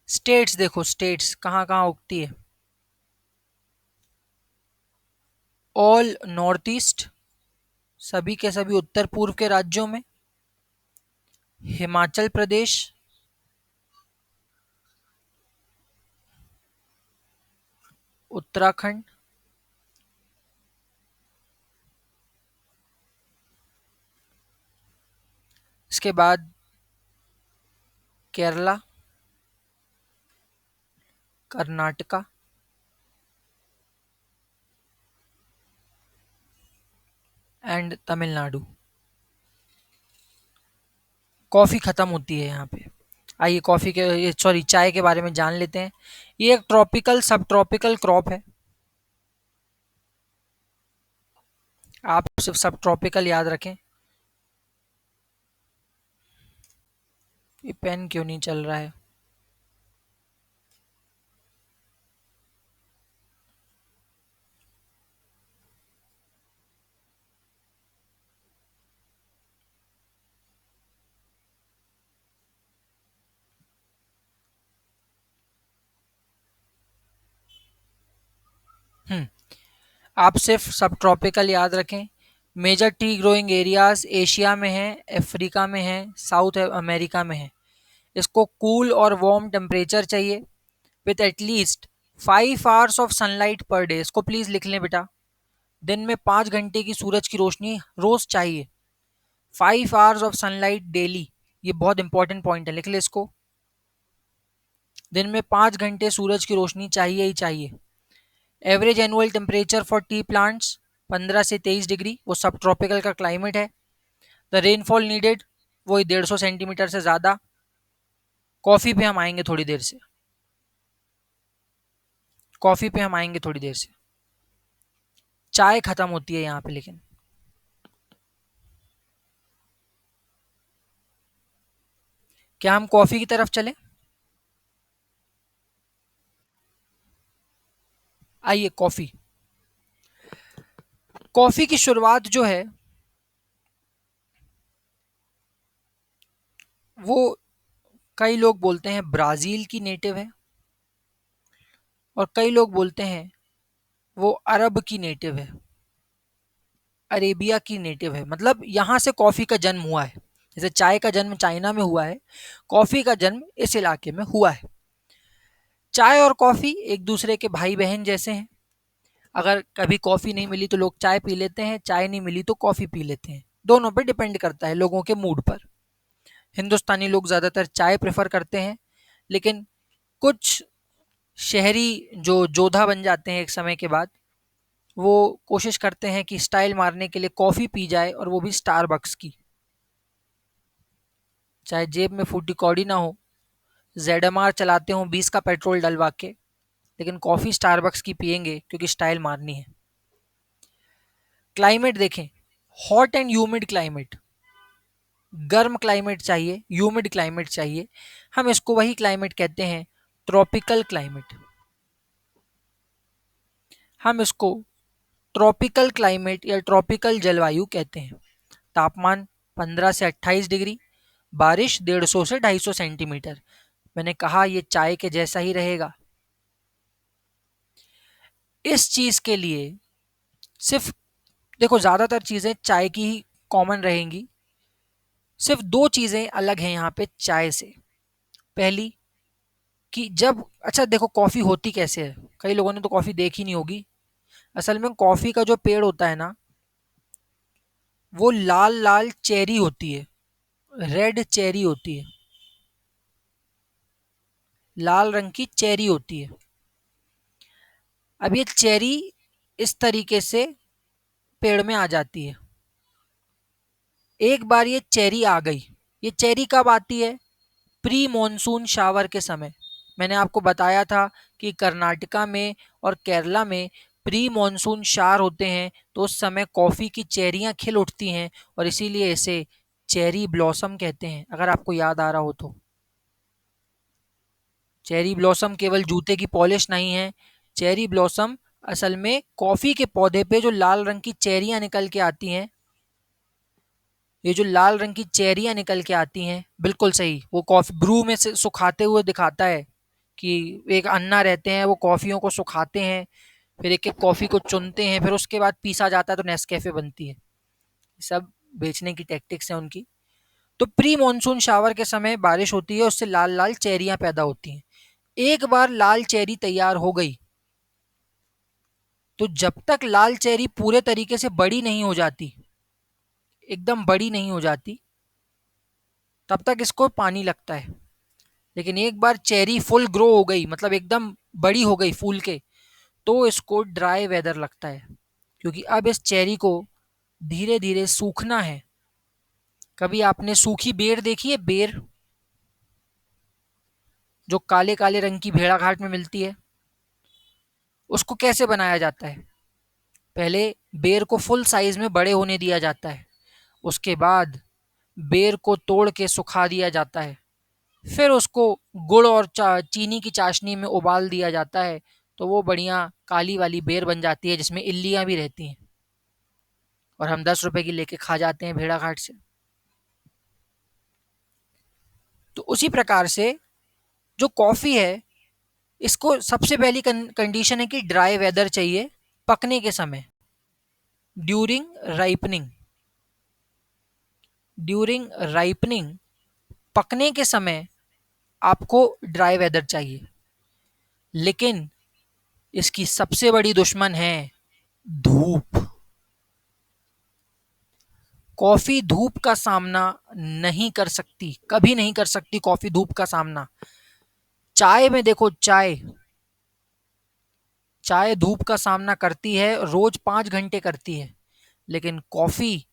स्टेट्स देखो, स्टेट्स कहाँ कहाँ उगती है। ऑल नॉर्थ ईस्ट, सभी के सभी उत्तर पूर्व के राज्यों में। हिमाचल प्रदेश, उत्तराखंड, इसके बाद केरला, कर्नाटका, एंड तमिलनाडु। कॉफी खत्म होती है यहाँ पे। आइए कॉफी के, ये सॉरी, चाय के बारे में जान लेते हैं। ये एक ट्रॉपिकल सब ट्रॉपिकल क्रॉप है। आप सिर्फ सब ट्रॉपिकल याद रखें। ये पेन क्यों नहीं चल रहा है? हम्म आप सिर्फ सब ट्रॉपिकल याद रखें। Major tea growing areas Asia में है, अफ्रीका में है, साउथ अमेरिका में है। इसको कूल और वार्म टेम्परेचर चाहिए, with at least 5 hours of sunlight per day. इसको प्लीज लिख लें बेटा। दिन में 5 घंटे की सूरज की रोशनी रोज चाहिए। 5 आवर्स ऑफ सनलाइट डेली, ये बहुत इंपॉर्टेंट पॉइंट है, लिख ले इसको। दिन में 5 घंटे सूरज की रोशनी चाहिए ही चाहिए। Average annual temperature for T plants 15 से 23 डिग्री, वो सब ट्रॉपिकल का क्लाइमेट है। द रेनफॉल नीडेड, वही 150 सेंटीमीटर से ज़्यादा। कॉफ़ी पे हम आएंगे थोड़ी देर से। कॉफ़ी पे हम आएंगे थोड़ी देर से। चाय खत्म होती है यहाँ पे, लेकिन क्या हम कॉफ़ी की तरफ चलें? आइए कॉफ़ी। कॉफ़ी की शुरुआत जो है वो, कई लोग बोलते हैं ब्राज़ील की नेटिव है, और कई लोग बोलते हैं वो अरब की नेटिव है। अरेबिया की नेटिव है, मतलब यहाँ से कॉफी का जन्म हुआ है। जैसे चाय का जन्म चाइना में हुआ है, कॉफी का जन्म इस इलाके में हुआ है। चाय और कॉफी एक दूसरे के भाई बहन जैसे हैं। अगर कभी कॉफी नहीं मिली तो लोग चाय पी लेते हैं, चाय नहीं मिली तो कॉफी पी लेते हैं। दोनों पे डिपेंड करता है लोगों के मूड पर। हिंदुस्तानी लोग ज्यादातर चाय प्रेफर करते हैं, लेकिन कुछ शहरी जो जोधा बन जाते हैं एक समय के बाद, वो कोशिश करते हैं कि स्टाइल मारने के लिए कॉफी पी जाए, और वो भी स्टारबक्स की। चाहे जेब में फूटी कौड़ी ना हो, जेडएमआर चलाते हो 20 का पेट्रोल डलवा के, लेकिन कॉफी स्टारबक्स की पियेंगे क्योंकि स्टाइल मारनी है। क्लाइमेट देखें, हॉट एंड ह्यूमिड क्लाइमेट, गर्म क्लाइमेट चाहिए, ह्यूमिड क्लाइमेट चाहिए, हम इसको वही क्लाइमेट कहते हैं ट्रॉपिकल क्लाइमेट। हम इसको ट्रॉपिकल क्लाइमेट या ट्रॉपिकल जलवायु कहते हैं। तापमान 15 से 28 डिग्री, बारिश 150 से 250 सेंटीमीटर। मैंने कहा ये चाय के जैसा ही रहेगा। इस चीज के लिए सिर्फ, देखो ज्यादातर चीजें चाय की ही कॉमन रहेंगी, सिर्फ दो चीजें अलग हैं यहाँ पे चाय से। पहली, कि जब, अच्छा देखो कॉफी होती कैसे है, कई लोगों ने तो कॉफी देखी नहीं होगी। असल में कॉफी का जो पेड़ होता है ना, वो लाल लाल चेरी होती है, रेड चेरी होती है, लाल रंग की चेरी होती है। अब ये चेरी इस तरीके से पेड़ में आ जाती है। एक बार ये चेरी आ गई, ये चेरी कब आती है? प्री मॉनसून शावर के समय। मैंने आपको बताया था कि कर्नाटका में और केरला में प्री मॉनसून शावर होते हैं, तो उस समय कॉफ़ी की चेरियां खिल उठती हैं, और इसीलिए इसे चेरी ब्लॉसम कहते हैं, अगर आपको याद आ रहा हो तो। चेरी ब्लॉसम केवल जूते की पॉलिश नहीं है, चेरी ब्लॉसम असल में कॉफ़ी के पौधे पे जो लाल रंग की चेरियां निकल के आती हैं, ये जो लाल रंग की चेरियां निकल के आती हैं, बिल्कुल सही, वो कॉफी ब्रू में से सुखाते हुए दिखाता है कि एक अन्ना रहते हैं, वो कॉफियों को सुखाते हैं, फिर एक एक कॉफी को चुनते हैं, फिर उसके बाद पीसा जाता है तो नेस्कैफे बनती है। सब बेचने की टैक्टिक्स हैं उनकी। तो प्री मॉनसून शावर के समय बारिश होती है, उससे लाल लाल चेरियां पैदा होती हैं। एक बार लाल चेरी तैयार हो गई, तो जब तक लाल चेरी पूरे तरीके से बड़ी नहीं हो जाती, एकदम बड़ी नहीं हो जाती, तब तक इसको पानी लगता है। लेकिन एक बार चेरी फुल ग्रो हो गई, मतलब एकदम बड़ी हो गई फूल के, तो इसको ड्राई वेदर लगता है, क्योंकि अब इस चेरी को धीरे धीरे सूखना है। कभी आपने सूखी बेर देखी है? बेर जो काले काले रंग की भेड़ाघाट में मिलती है, उसको कैसे बनाया जाता है? पहले बेर को फुल साइज में बड़े होने दिया जाता है, उसके बाद बेर को तोड़ के सुखा दिया जाता है, फिर उसको गुड़ और चीनी की चाशनी में उबाल दिया जाता है, तो वो बढ़िया काली वाली बेर बन जाती है जिसमें इल्लियां भी रहती हैं, और हम 10 रुपए की लेके खा जाते हैं भेड़ाघाट से। तो उसी प्रकार से जो कॉफ़ी है, इसको सबसे पहली कंडीशन है कि ड्राई वेदर चाहिए पकने के समय, ड्यूरिंग राइपनिंग। ड्यूरिंग राइपनिंग, पकने के समय आपको ड्राई वेदर चाहिए। लेकिन इसकी सबसे बड़ी दुश्मन है धूप। कॉफी धूप का सामना नहीं कर सकती, कभी नहीं कर सकती कॉफी धूप का सामना। चाय में देखो, चाय चाय धूप का सामना करती है, रोज 5 घंटे करती है, लेकिन कॉफी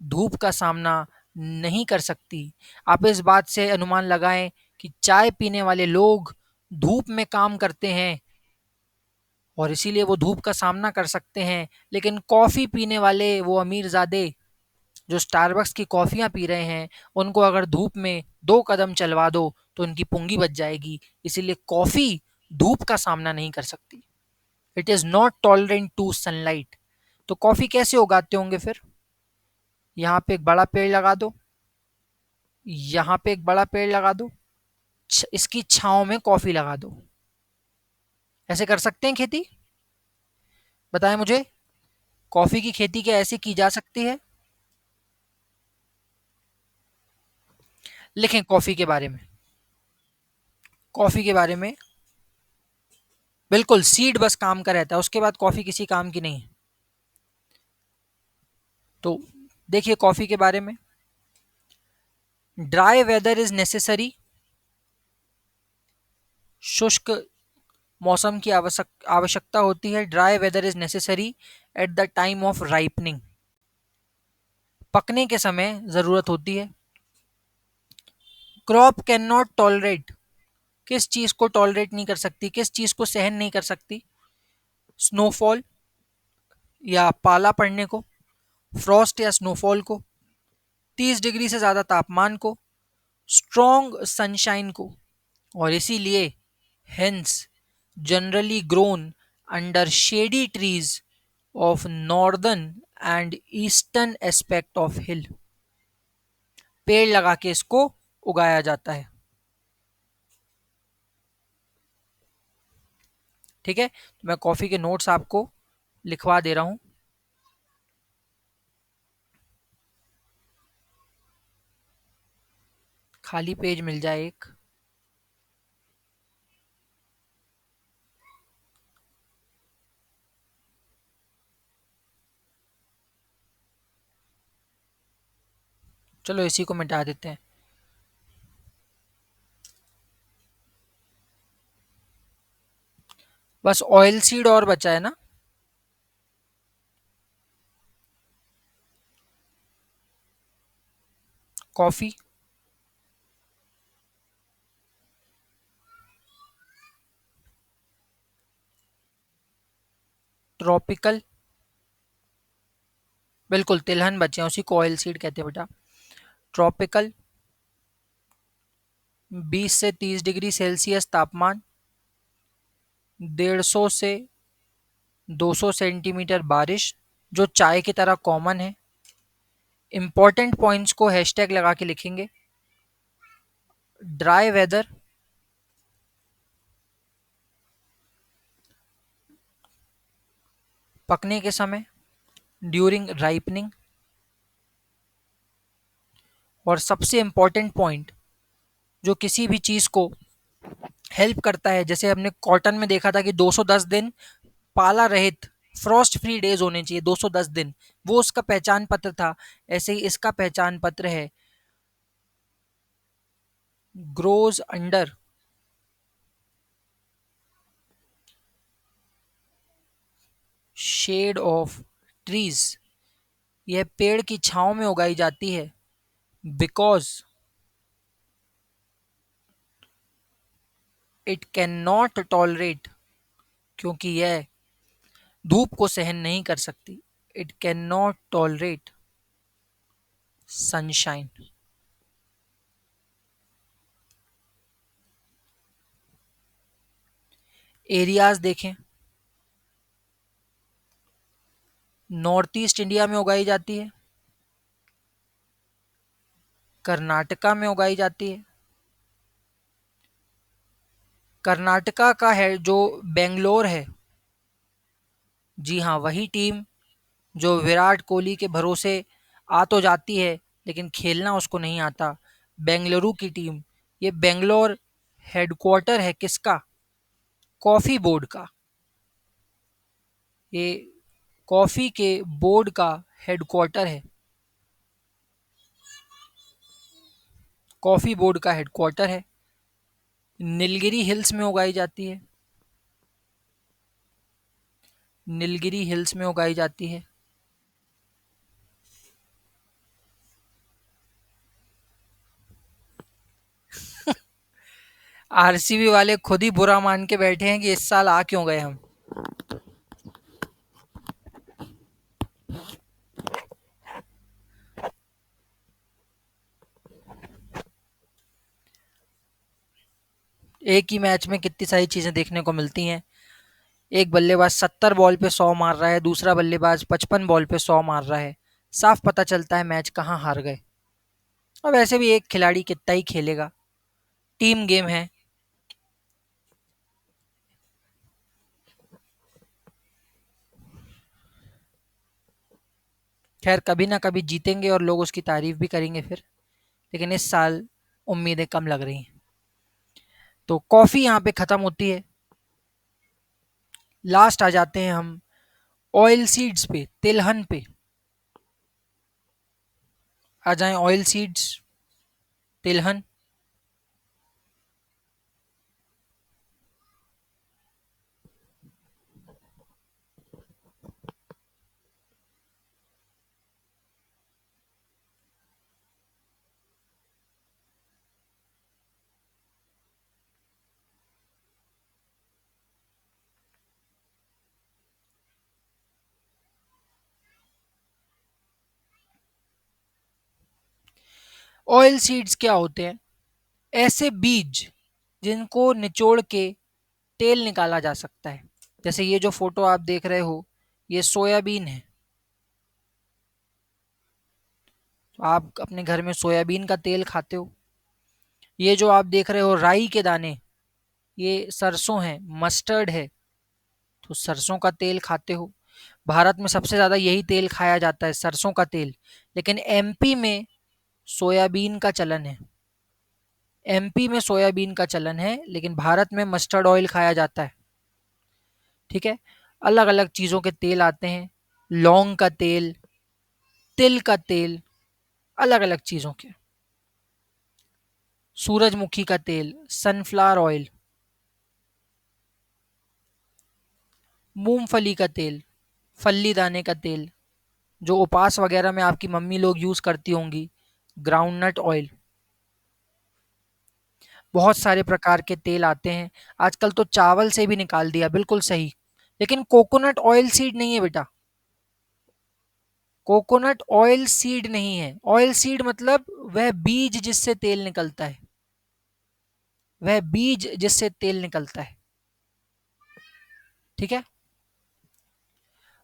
धूप का सामना नहीं कर सकती। आप इस बात से अनुमान लगाएं कि चाय पीने वाले लोग धूप में काम करते हैं, और इसीलिए वो धूप का सामना कर सकते हैं, लेकिन कॉफी पीने वाले वो अमीरजादे जो स्टारबक्स की कॉफियां पी रहे हैं, उनको अगर धूप में 2 कदम चलवा दो तो उनकी पुंगी बच जाएगी। इसीलिए कॉफी धूप का सामना नहीं कर सकती। It is not tolerant to sunlight. तो कॉफी कैसे उगाते होंगे फिर? यहाँ पे एक बड़ा पेड़ लगा दो, यहाँ पे एक बड़ा पेड़ लगा दो, इसकी छांव में कॉफी लगा दो। ऐसे कर सकते हैं खेती? बताएं मुझे, कॉफी की खेती क्या ऐसे की जा सकती है? लिखें कॉफी के बारे में। कॉफी के बारे में बिल्कुल, सीड बस काम का रहता है, उसके बाद कॉफी किसी काम की नहीं है। तो देखिए कॉफी के बारे में, ड्राई वेदर इज नेसेसरी, शुष्क मौसम की आवश्यकता होती है। Dry weather is necessary at the time of ripening, पकने के समय जरूरत होती है। क्रॉप कैन नॉट टॉलरेट, किस चीज को टॉलरेट नहीं कर सकती, किस चीज को सहन नहीं कर सकती? स्नोफॉल या पाला पड़ने को, फ्रॉस्ट या स्नोफॉल को, 30 डिग्री से ज्यादा तापमान को, स्ट्रॉन्ग सनशाइन को। और इसीलिए hence generally grown under shady trees of northern and eastern aspect of hill, पेड़ लगा के इसको उगाया जाता है। ठीक है, तो मैं कॉफी के नोट्स आपको लिखवा दे रहा हूं। खाली पेज मिल जाए एक। चलो इसी को मिटा देते हैं। बस ऑयल सीड और बचा है ना? कॉफी, ट्रॉपिकल, बिल्कुल तिलहन बचे हैं, उसी को ऑयल सीड कहते हैं बेटा। ट्रॉपिकल, 20 से 30 डिग्री सेल्सियस तापमान, 150 से 200 सेंटीमीटर बारिश, जो चाय की तरह कॉमन है। इंपॉर्टेंट पॉइंट्स को हैशटैग लगा के लिखेंगे। ड्राई वेदर, पकने के समय, ड्यूरिंग राइपनिंग। और सबसे इंपॉर्टेंट पॉइंट जो किसी भी चीज को हेल्प करता है, जैसे हमने कॉटन में देखा था कि 210 दिन पाला रहित फ्रॉस्ट फ्री डेज होने चाहिए, 210 दिन, वो उसका पहचान पत्र था। ऐसे ही इसका पहचान पत्र है, grows under shade of trees, यह पेड़ की छांव में उगाई जाती है। Because it can not tolerate, क्योंकि यह धूप को सहन नहीं कर सकती। It can not tolerate sunshine. Areas देखें, नॉर्थ ईस्ट इंडिया में उगाई जाती है, कर्नाटका में उगाई जाती है। कर्नाटका का है जो बेंगलोर है, जी हाँ, वही टीम जो विराट कोहली के भरोसे आ तो जाती है लेकिन खेलना उसको नहीं आता, बेंगलुरु की टीम। ये बेंगलोर हेडक्वार्टर है किसका? कॉफी बोर्ड का। ये कॉफी के बोर्ड का हेडक्वार्टर है, कॉफी बोर्ड का हेडक्वार्टर है। नीलगिरी हिल्स में उगाई जाती है, नीलगिरी हिल्स में उगाई जाती है। आरसीबी वाले खुद ही बुरा मान के बैठे हैं कि इस साल आ क्यों गए हम। एक ही मैच में कितनी सारी चीजें देखने को मिलती हैं। एक बल्लेबाज 70 बॉल पे 100 मार रहा है, दूसरा बल्लेबाज 55 बॉल पे 100 मार रहा है। साफ पता चलता है मैच कहाँ हार गए। और वैसे भी एक खिलाड़ी कितना ही खेलेगा, टीम गेम है। खैर कभी ना कभी जीतेंगे और लोग उसकी तारीफ भी करेंगे फिर, लेकिन इस साल उम्मीदें कम लग रही हैं। तो कॉफी यहाँ पे खत्म होती है। लास्ट आ जाते हैं हम ऑयल सीड्स पे, तिलहन पे। आ जाएं ऑयल सीड्स, तिलहन। ऑयल सीड्स क्या होते हैं? ऐसे बीज जिनको निचोड़ के तेल निकाला जा सकता है। जैसे ये जो फोटो आप देख रहे हो, ये सोयाबीन है। तो आप अपने घर में सोयाबीन का तेल खाते हो। ये जो आप देख रहे हो राई के दाने, ये सरसों है, मस्टर्ड है, तो सरसों का तेल खाते हो। भारत में सबसे ज्यादा यही तेल खाया जाता है, सरसों का तेल। लेकिन एमपी में सोयाबीन का चलन है। एमपी में सोयाबीन का चलन है, लेकिन भारत में मस्टर्ड ऑयल खाया जाता है। ठीक है। अलग अलग चीजों के तेल आते हैं, लौंग का तेल, तिल का तेल, अलग अलग चीजों के। सूरजमुखी का तेल, सनफ्लावर ऑयल, मूंगफली का तेल, फल्ली दाने का तेल, जो उपवास वगैरह में आपकी मम्मी लोग यूज करती होंगी, ग्राउंडनट ऑयल। बहुत सारे प्रकार के तेल आते हैं। आजकल तो चावल से भी निकाल दिया, बिल्कुल सही। लेकिन कोकोनट ऑयल सीड नहीं है बेटा। कोकोनट ऑयल सीड नहीं है। ऑयल सीड मतलब वह बीज जिससे तेल निकलता है, वह बीज जिससे तेल निकलता है। ठीक है।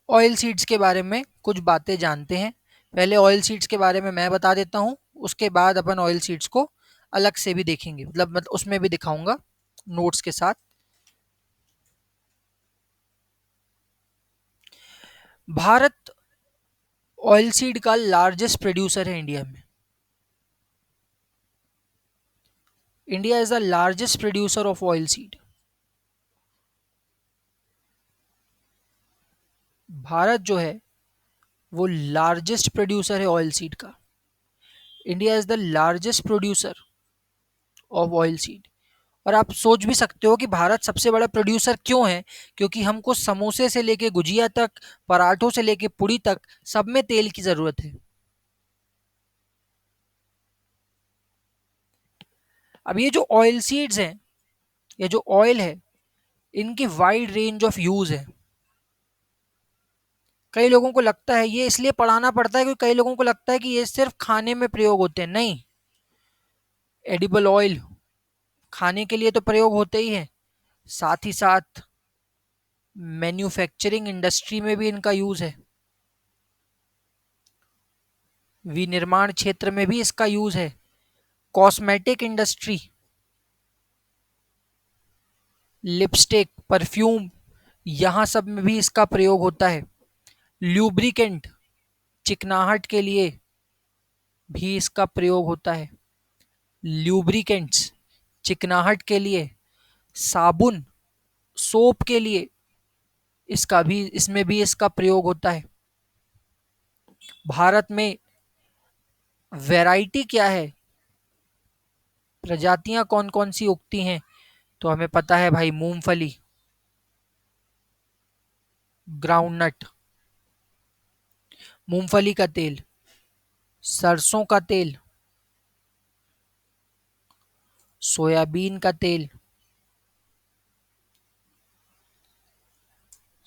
ऑयल सीड्स के बारे में कुछ बातें जानते हैं। पहले ऑयल सीड्स के बारे में मैं बता देता हूँ, उसके बाद अपन ऑयल सीड्स को अलग से भी देखेंगे, मतलब उसमें भी दिखाऊंगा नोट्स के साथ। भारत ऑयल सीड का लार्जेस्ट प्रोड्यूसर है इंडिया में। India is the largest producer of oil seed. Bharat जो है वो लार्जेस्ट प्रोड्यूसर है ऑयल सीड का। India is the largest producer of oil seed. और आप सोच भी सकते हो कि भारत सबसे बड़ा प्रोड्यूसर क्यों है? क्योंकि हमको समोसे से लेके गुजिया तक, पराठों से लेके पुड़ी तक, सब में तेल की जरूरत है। अब ये जो ऑयल सीड्स हैं, ये जो ऑयल है, इनकी वाइड रेंज ऑफ यूज है। कई लोगों को लगता है, ये इसलिए पढ़ाना पड़ता है क्योंकि कई लोगों को लगता है कि ये सिर्फ खाने में प्रयोग होते हैं। नहीं, एडिबल ऑयल खाने के लिए तो प्रयोग होते ही है, साथ ही साथ मैन्युफैक्चरिंग इंडस्ट्री में भी इनका यूज है। विनिर्माण क्षेत्र में भी इसका यूज है। कॉस्मेटिक इंडस्ट्री, लिपस्टिक, परफ्यूम, यहाँ सब में भी इसका प्रयोग होता है। ल्यूब्रिकेंट, चिकनाहट के लिए भी इसका प्रयोग होता है। ल्यूब्रिकेंट्स, चिकनाहट के लिए। साबुन, सोप के लिए इसका भी, इसमें भी इसका प्रयोग होता है। भारत में वैरायटी क्या है, प्रजातियां कौन कौन सी उगती हैं? तो हमें पता है भाई, मूंगफली, ग्राउंडनट, मूंगफली का तेल, सरसों का तेल, सोयाबीन का तेल,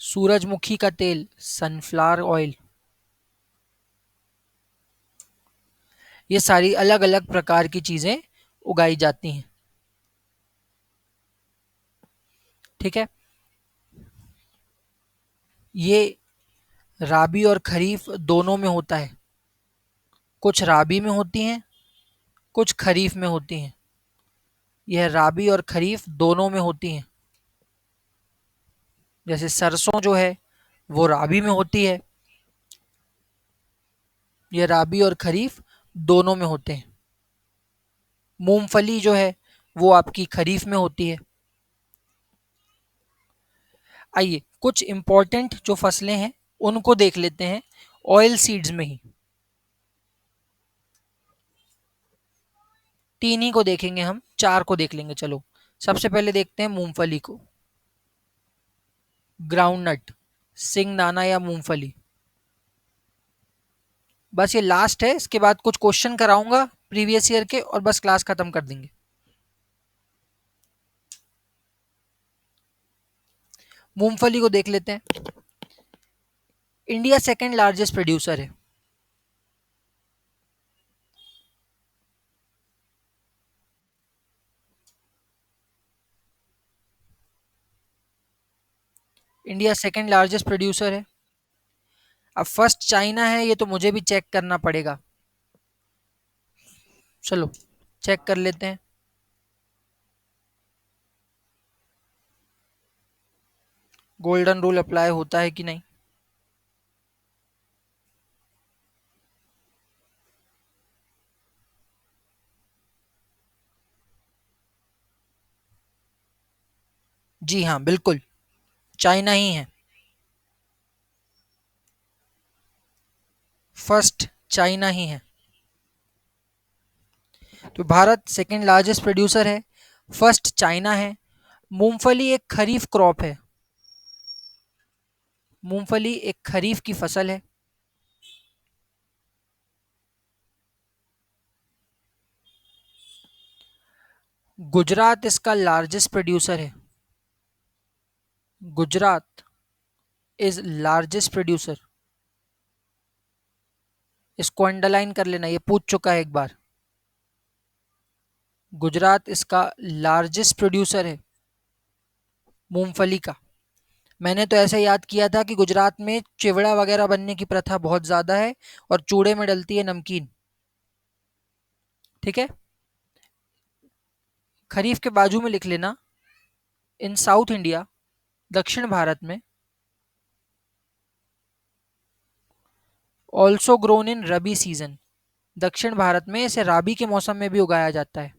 सूरजमुखी का तेल, सनफ्लावर ऑयल। ये सारी अलग अलग प्रकार की चीजें उगाई जाती हैं। ठीक है। ये राबी और खरीफ दोनों में होता है। कुछ राबी में होती हैं, कुछ खरीफ में होती हैं। यह राबी और खरीफ दोनों में होती हैं। जैसे सरसों जो है वो राबी में होती है, ये राबी और खरीफ दोनों में होते हैं। मूंगफली जो है वो आपकी खरीफ में होती है। आइए कुछ इंपॉर्टेंट जो फसलें हैं उनको देख लेते हैं ऑयल सीड्स में ही। तीन ही को देखेंगे हम, चार को देख लेंगे चलो। सबसे पहले देखते हैं मूंगफली को। ग्राउंडनट, सिंगदाना या मूंगफली। बस ये लास्ट है, इसके बाद कुछ क्वेश्चन कराऊंगा प्रीवियस ईयर के और बस क्लास खत्म कर देंगे। मूंगफली को देख लेते हैं। इंडिया सेकेंड लार्जेस्ट प्रोड्यूसर है। इंडिया सेकेंड लार्जेस्ट प्रोड्यूसर है। अब फर्स्ट चाइना है, ये तो मुझे भी चेक करना पड़ेगा। चलो चेक कर लेते हैं। गोल्डन रूल अप्लाई होता है कि नहीं। जी हाँ बिल्कुल, चाइना ही है। फर्स्ट चाइना ही है। तो भारत सेकेंड लार्जेस्ट प्रोड्यूसर है, फर्स्ट चाइना है। मूंगफली एक खरीफ क्रॉप है। मूंगफली एक खरीफ की फसल है। गुजरात इसका लार्जेस्ट प्रोड्यूसर है। Gujarat is largest producer. इसको अंडरलाइन कर लेना, ये पूछ चुका है एक बार। गुजरात इसका लार्जेस्ट प्रोड्यूसर है मूंगफली का। मैंने तो ऐसे याद किया था कि गुजरात में चिवड़ा वगैरह बनने की प्रथा बहुत ज्यादा है और चूड़े में डलती है नमकीन। ठीक है, खरीफ के बाजू में लिख लेना इन साउथ इंडिया, दक्षिण भारत में, ऑल्सो ग्रोन इन रबी सीजन। दक्षिण भारत में इसे राबी के मौसम में भी उगाया जाता है।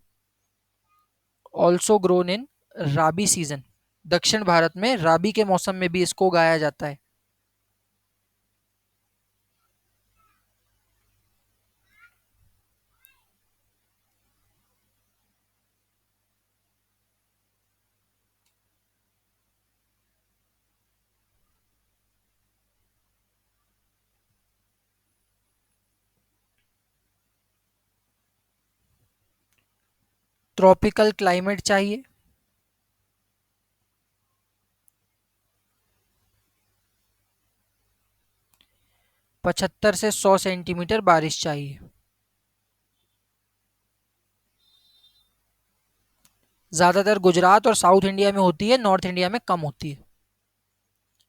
Also grown in rabi season, दक्षिण भारत में राबी के मौसम में भी इसको उगाया जाता है। ट्रॉपिकल क्लाइमेट चाहिए। 75 से 100 सेंटीमीटर बारिश चाहिए। ज्यादातर गुजरात और साउथ इंडिया में होती है, नॉर्थ इंडिया में कम होती है।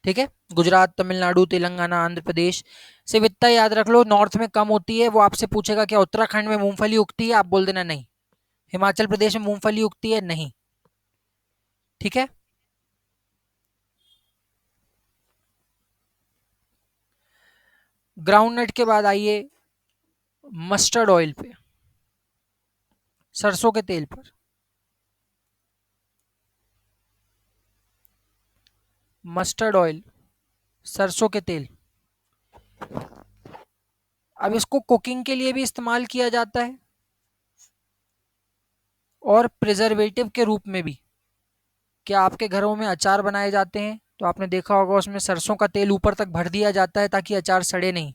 ठीक है, गुजरात, तमिलनाडु, तेलंगाना, आंध्र प्रदेश सिर्फ इतना याद रख लो, नॉर्थ में कम होती है। वो आपसे पूछेगा क्या उत्तराखंड में मूंगफली उगती है, आप बोल देना नहीं। हिमाचल प्रदेश में मूंगफली उगती है, नहीं। ठीक है, ग्राउंडनट के बाद आइए मस्टर्ड ऑयल पे, सरसों के तेल पर। मस्टर्ड ऑयल, सरसों के तेल। अब इसको कुकिंग के लिए भी इस्तेमाल किया जाता है और प्रिजर्वेटिव के रूप में भी। क्या आपके घरों में अचार बनाए जाते हैं तो आपने देखा होगा उसमें सरसों का तेल ऊपर तक भर दिया जाता है ताकि अचार सड़े नहीं,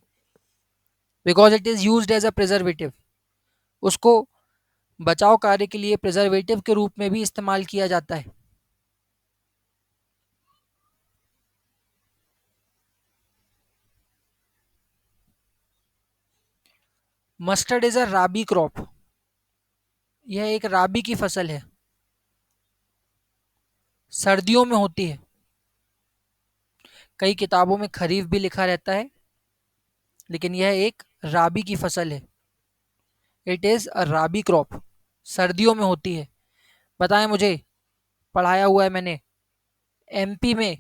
because it is used as a preservative. उसको बचाव कार्य के लिए प्रिजर्वेटिव के रूप में भी इस्तेमाल किया जाता है। Mustard is a rabi crop. यह एक राबी की फसल है, सर्दियों में होती है। कई किताबों में खरीफ भी लिखा रहता है, लेकिन यह एक राबी की फसल है। It is a rabi crop, सर्दियों में होती है। बताएं मुझे, पढ़ाया हुआ है मैंने। एमपी में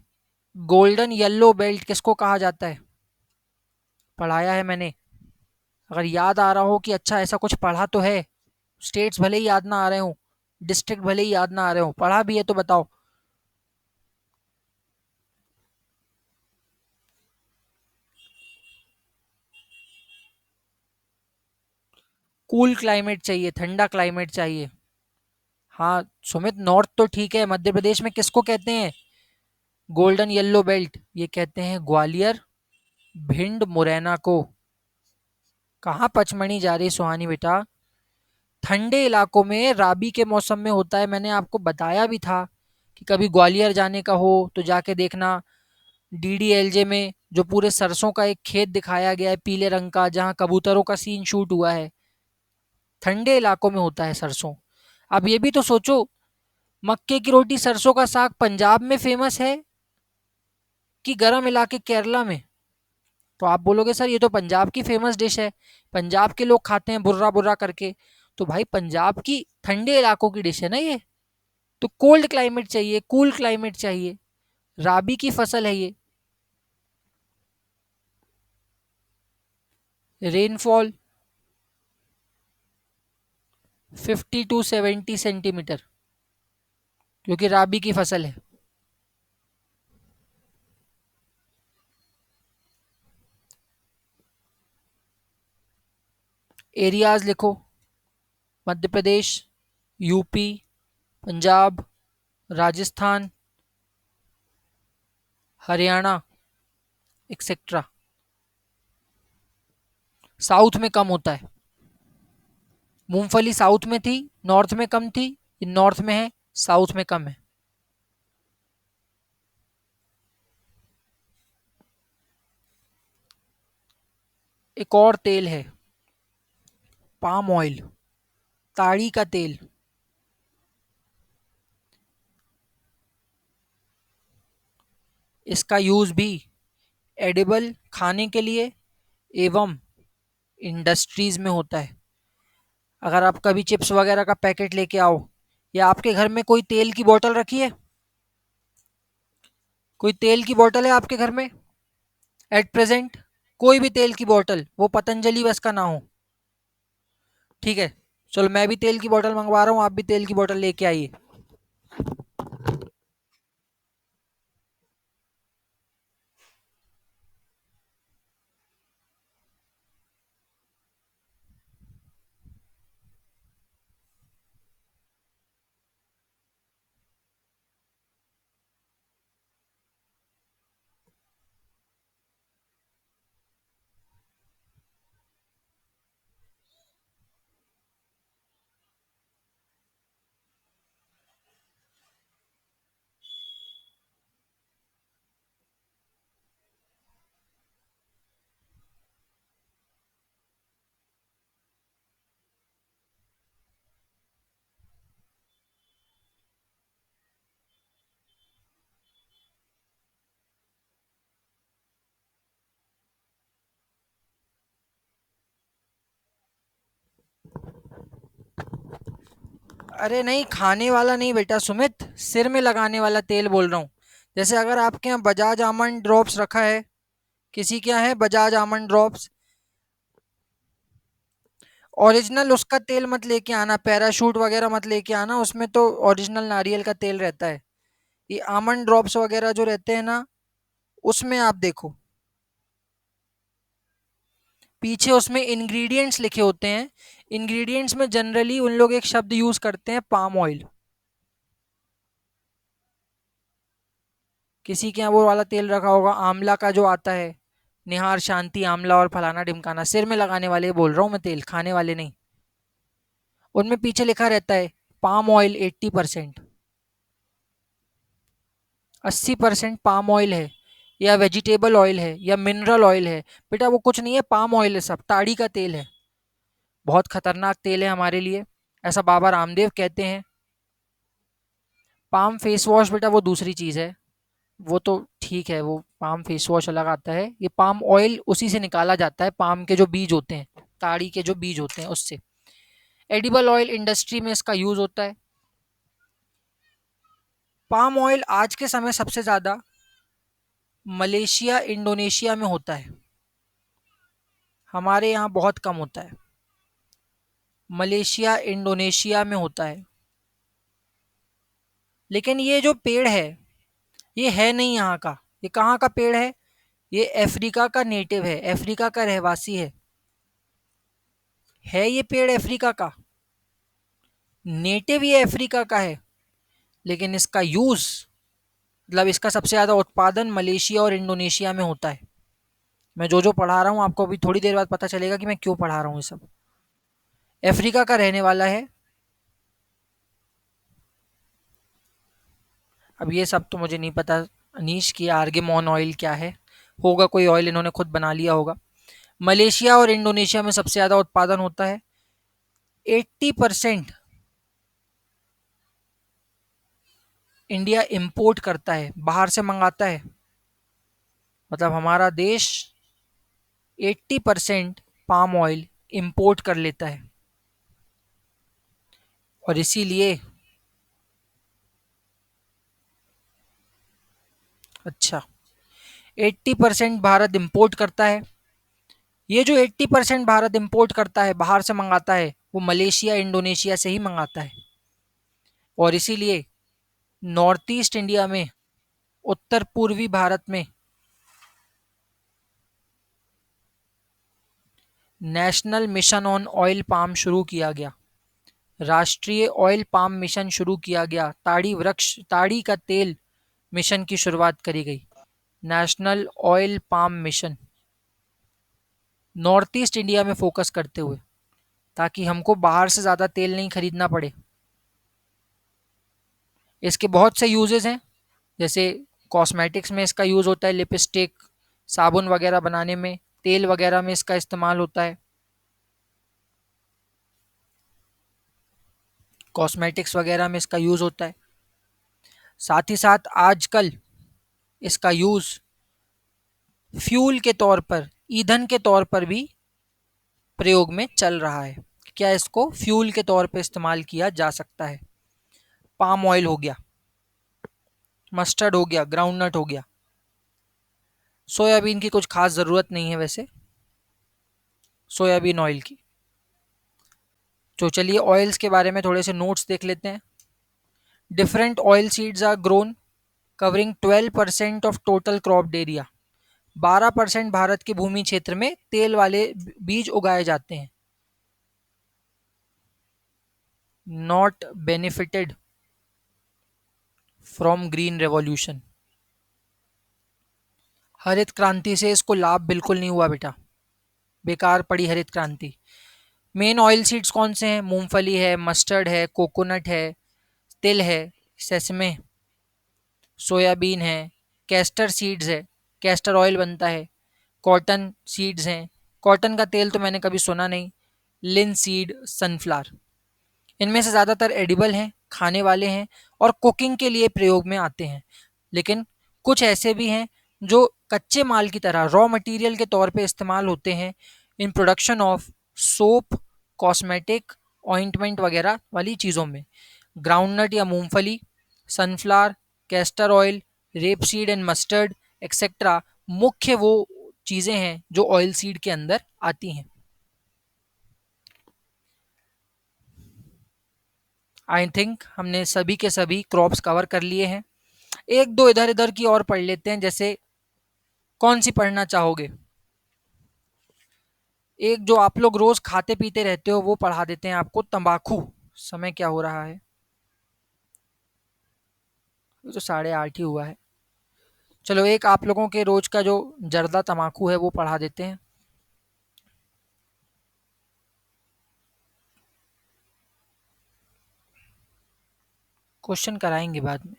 गोल्डन येलो बेल्ट किसको कहा जाता है, पढ़ाया है मैंने। अगर याद आ रहा हो कि अच्छा ऐसा कुछ पढ़ा तो है, स्टेट्स भले ही याद ना आ रहे हो, डिस्ट्रिक्ट भले ही याद ना आ रहे हो, पढ़ा भी है तो बताओ। कूल क्लाइमेट चाहिए, ठंडा क्लाइमेट चाहिए। हाँ सुमित, नॉर्थ तो ठीक है, मध्य प्रदेश में किसको कहते हैं गोल्डन येलो बेल्ट? ये कहते हैं ग्वालियर, भिंड, मुरैना को। कहाँ पचमणी जा रही सुहानी बेटा? ठंडे इलाकों में राबी के मौसम में होता है, मैंने आपको बताया भी था कि कभी ग्वालियर जाने का हो तो जाके देखना। डीडीएलजे में जो पूरे सरसों का एक खेत दिखाया गया है पीले रंग का, जहाँ कबूतरों का सीन शूट हुआ है, ठंडे इलाकों में होता है सरसों। अब ये भी तो सोचो, मक्के की रोटी सरसों का साग पंजाब में फेमस है कि गर्म इलाके केरला में? तो आप बोलोगे सर ये तो पंजाब की फेमस डिश है, पंजाब के लोग खाते हैं बुर्रा बुर्रा करके। तो भाई पंजाब की ठंडे इलाकों की डिश है ना ये। तो कोल्ड क्लाइमेट चाहिए, कूल क्लाइमेट चाहिए, राबी की फसल है ये। रेनफॉल 50 to 70 सेंटीमीटर, क्योंकि राबी की फसल है। एरियाज लिखो। Madhya Pradesh, UP, Punjab, Rajasthan, Haryana, etcetera. South में कम होता है। मूंगफली साउथ में थी, नॉर्थ में कम थी, ये नॉर्थ में है, साउथ में कम है। एक और तेल है, पाम ऑयल, ताड़ी का तेल। इसका यूज भी एडिबल खाने के लिए एवं इंडस्ट्रीज में होता है। अगर आप कभी चिप्स वगैरह का पैकेट लेके आओ, या आपके घर में कोई तेल की बोतल रखी है, कोई तेल की बोतल है आपके घर में एट प्रेजेंट? कोई भी तेल की बोतल, वो पतंजलि बस का ना हो, ठीक है? चलो मैं भी तेल की बोतल मंगवा रहा हूँ, आप भी तेल की बोतल लेके आइए। अरे नहीं, खाने वाला नहीं बेटा सुमित, सिर में लगाने वाला तेल बोल रहा हूँ। जैसे अगर आपके यहाँ बजाज आमंड ड्रॉप्स रखा है, किसी के यहाँ है बजाज आमंड ड्रॉप्स, ओरिजिनल उसका तेल मत लेके आना, पैराशूट वगैरह मत लेके आना, उसमें तो ओरिजिनल नारियल का तेल रहता है। ये आमंड ड्रॉप्स वगैरह जो रहते हैं ना, उसमें आप देखो, पीछे उसमें इंग्रेडिएंट्स लिखे होते हैं। इंग्रेडिएंट्स में जनरली उन लोग एक शब्द यूज करते हैं, पाम ऑयल। किसी के यहाँ वो वाला तेल रखा होगा, आंवला का जो आता है, निहार, शांति, आंवला और फलाना ढिमकाना, सिर में लगाने वाले बोल रहा हूँ मैं, तेल खाने वाले नहीं। उनमें पीछे लिखा रहता है पाम ऑयल 80%, 80% पाम ऑयल है, या वेजिटेबल ऑयल है, या मिनरल ऑयल है। बेटा वो कुछ नहीं है, पाम ऑयल है, सब ताड़ी का तेल है। बहुत खतरनाक तेल है हमारे लिए, ऐसा बाबा रामदेव कहते हैं। पाम फेस वॉश बेटा वो दूसरी चीज़ है, वो तो ठीक है, वो पाम फेस वॉश अलग आता है। ये पाम ऑयल उसी से निकाला जाता है, पाम के जो बीज होते हैं, ताड़ी के जो बीज होते हैं उससे। एडिबल ऑयल इंडस्ट्री में इसका यूज होता है। पाम ऑयल आज के समय सबसे ज़्यादा मलेशिया, इंडोनेशिया में होता है। हमारे यहाँ बहुत कम होता है। मलेशिया इंडोनेशिया में होता है। लेकिन ये जो पेड़ है ये है नहीं यहाँ का। ये कहाँ का पेड़ है? ये अफ्रीका का नेटिव है, अफ्रीका का रहवासी है ये पेड़ अफ्रीका का। नेटिव ये अफ्रीका का है, लेकिन इसका यूज, मतलब इसका सबसे ज्यादा उत्पादन मलेशिया और इंडोनेशिया में होता है। मैं जो जो पढ़ा रहा हूँ आपको अभी थोड़ी देर बाद पता चलेगा कि मैं क्यों पढ़ा रहा हूँ ये सब। अफ्रीका का रहने वाला है। अब ये सब तो मुझे नहीं पता अनीश की आर्गेमोन ऑयल क्या है, होगा कोई ऑयल इन्होंने खुद बना लिया होगा। मलेशिया और इंडोनेशिया में सबसे ज्यादा उत्पादन होता है। 80% इंडिया इंपोर्ट करता है, बाहर से मंगाता है। मतलब हमारा देश 80% पाम ऑयल इंपोर्ट कर लेता है। और इसीलिए, अच्छा, 80% भारत इंपोर्ट करता है। ये जो 80% भारत इंपोर्ट करता है, बाहर से मंगाता है, वो मलेशिया इंडोनेशिया से ही मंगाता है। और इसीलिए नॉर्थ ईस्ट इंडिया में, उत्तर पूर्वी भारत में national mission on oil palm शुरू किया गया। राष्ट्रीय ऑयल पाम मिशन शुरू किया गया। ताड़ी का तेल मिशन की शुरुआत करी गई। National oil palm mission, north east India में फोकस करते हुए, ताकि हमको बाहर से ज़्यादा तेल नहीं खरीदना पड़े। इसके बहुत से यूजेस हैं, जैसे कॉस्मेटिक्स में इसका यूज़ होता है, लिपस्टिक, साबुन वगैरह बनाने में, तेल वगैरह में इसका इस्तेमाल होता है। कॉस्मेटिक्स वगैरह में इसका यूज़ होता है। साथ ही साथ आजकल इसका यूज़ फ्यूल के तौर पर, ईंधन के तौर पर भी प्रयोग में चल रहा है। क्या इसको फ्यूल के तौर पर इस्तेमाल किया जा सकता है? पाम ऑयल हो गया, मस्टर्ड हो गया, ग्राउंडनट हो गया। सोयाबीन की कुछ खास ज़रूरत नहीं है वैसे, सोयाबीन ऑयल की। तो चलिए ऑयल्स के बारे में थोड़े से नोट्स देख लेते हैं। Different oil seeds are grown covering 12% of total crop area. 12% Bharat के भूमि क्षेत्र में तेल वाले बीज उगाए जाते हैं। Not benefited from green revolution. हरित क्रांति से इसको लाभ बिल्कुल नहीं हुआ बेटा, बेकार पड़ी हरित क्रांति। मेन ऑयल सीड्स कौन से हैं? मूंगफली है, मस्टर्ड है, कोकोनट है, तिल है, सेसमे, सोयाबीन है, कैस्टर सीड्स है, कैस्टर ऑयल बनता है, कॉटन सीड्स हैं, कॉटन का तेल तो मैंने कभी सुना नहीं, लिनसीड, सनफ्लावर। इनमें से ज़्यादातर एडिबल हैं, खाने वाले हैं और कुकिंग के लिए प्रयोग में आते हैं। लेकिन कुछ ऐसे भी हैं जो कच्चे माल की तरह रॉ मटेरियल के तौर पे इस्तेमाल होते हैं in production of soap, cosmetic, ointment वगैरह वाली चीज़ों में। ग्राउंडनट या मूंगफली, sunflower, castor oil, rapeseed and mustard etcetera मुख्य वो चीज़ें हैं जो ऑयल सीड के अंदर आती हैं। आई थिंक हमने सभी के सभी क्रॉप्स कवर कर लिए हैं। एक दो इधर इधर की और पढ़ लेते हैं। जैसे कौन सी पढ़ना चाहोगे? एक जो आप लोग रोज खाते पीते रहते हो वो पढ़ा देते हैं आपको, तंबाकू। समय क्या हो रहा है? ये तो 8:30 ही हुआ है। चलो एक आप लोगों के रोज का जो जर्दा तंबाकू है वो पढ़ा देते हैं। क्वेश्चन कराएंगे बाद में।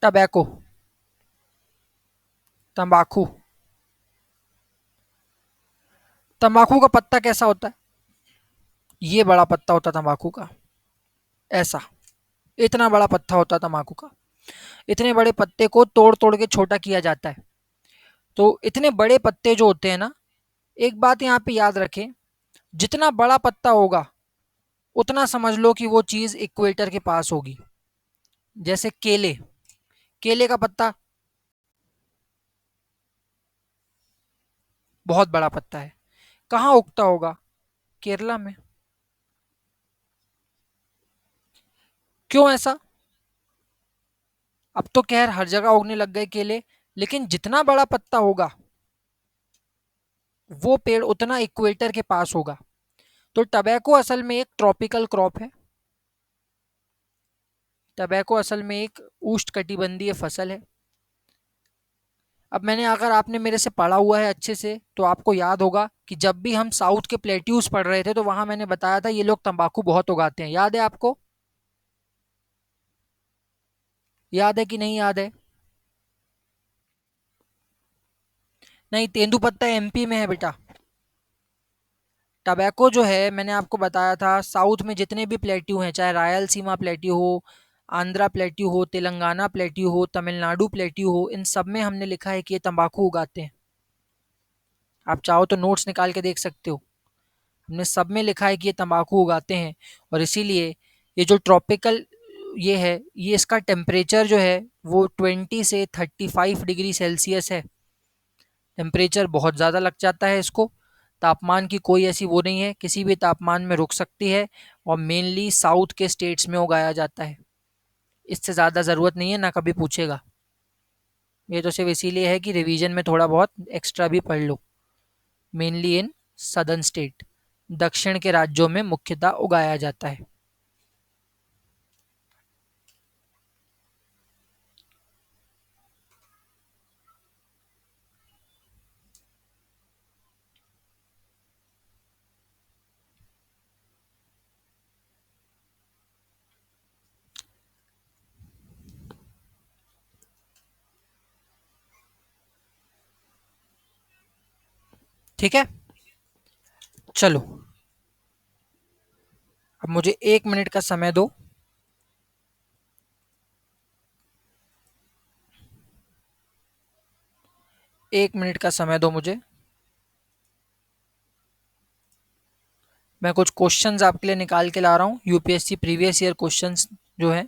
टबैको, तंबाकू। तंबाकू का पत्ता कैसा होता है? ये बड़ा पत्ता होता तंबाकू का, ऐसा, इतना बड़ा पत्ता होता तंबाकू का। इतने बड़े पत्ते को तोड़ तोड़ के छोटा किया जाता है। तो इतने बड़े पत्ते जो होते हैं ना, एक बात यहाँ पे याद रखें, जितना बड़ा पत्ता होगा उतना समझ लो कि वो चीज इक्वेटर के पास होगी। जैसे केले, केले का पत्ता बहुत बड़ा पत्ता है, कहाँ उगता होगा? केरला में। क्यों ऐसा? अब तो खैर हर जगह उगने लग गए केले, लेकिन जितना बड़ा पत्ता होगा वो पेड़ उतना इक्वेटर के पास होगा। तो टबैको असल में एक ट्रॉपिकल क्रॉप है। टबैको असल में एक उष्णकटिबंधीय फसल है। अब मैंने, अगर आपने मेरे से पढ़ा हुआ है अच्छे से, तो आपको याद होगा कि जब भी हम साउथ के प्लेट्यूज पढ़ रहे थे तो वहां मैंने बताया था ये लोग तंबाकू बहुत उगाते हैं। याद है आपको? याद है कि नहीं याद है? नहीं, तेंदुपत्ता एमपी में है बेटा। टबैको जो है, मैंने आपको बताया था, साउथ में जितने भी प्लेट्यू हैं, चाहे रायलसीमा प्लेट्यू हो, आंध्रा प्लेट्यू हो, तेलंगाना प्लेट्यू हो, तमिलनाडु प्लेट्यू हो, इन सब में हमने लिखा है कि ये तंबाकू उगाते हैं। आप चाहो तो नोट्स निकाल के देख सकते हो। हमने सब में लिखा है कि ये तंबाकू उगाते हैं। और इसीलिए ये जो ट्रॉपिकल ये है, ये इसका टेम्परेचर जो है वो 20 से 35 डिग्री सेल्सियस है। टेम्परेचर बहुत ज़्यादा लग जाता है इसको। तापमान की कोई ऐसी वो नहीं है, किसी भी तापमान में रुक सकती है। और मेनली साउथ के स्टेट्स में उगाया जाता है। इससे ज़्यादा ज़रूरत नहीं है, ना कभी पूछेगा। ये तो सिर्फ इसीलिए है कि रिवीजन में थोड़ा बहुत एक्स्ट्रा भी पढ़ लो। मेनली इन सदर्न स्टेट, दक्षिण के राज्यों में मुख्यतः उगाया जाता है। ठीक है, चलो, अब मुझे 1 मिनट का समय दो। 1 मिनट का समय दो मुझे। मैं कुछ क्वेश्चंस आपके लिए निकाल के ला रहा हूँ, यूपीएससी प्रीवियस ईयर क्वेश्चंस जो है।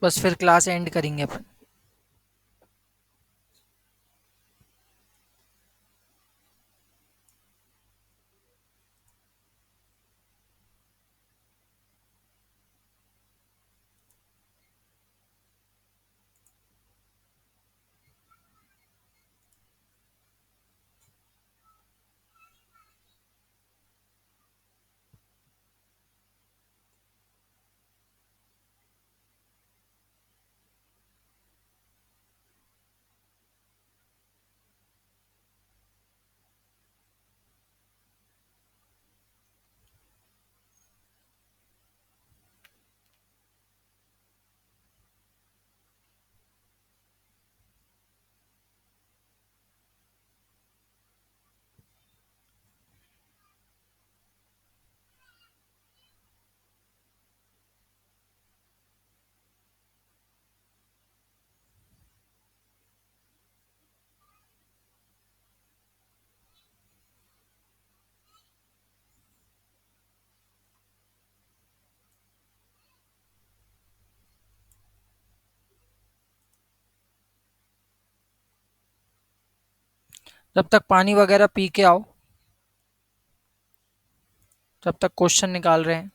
बस फिर क्लास एंड करेंगे अपन। जब तक पानी वगैरह पी के आओ, जब तक क्वेश्चन निकाल रहे हैं।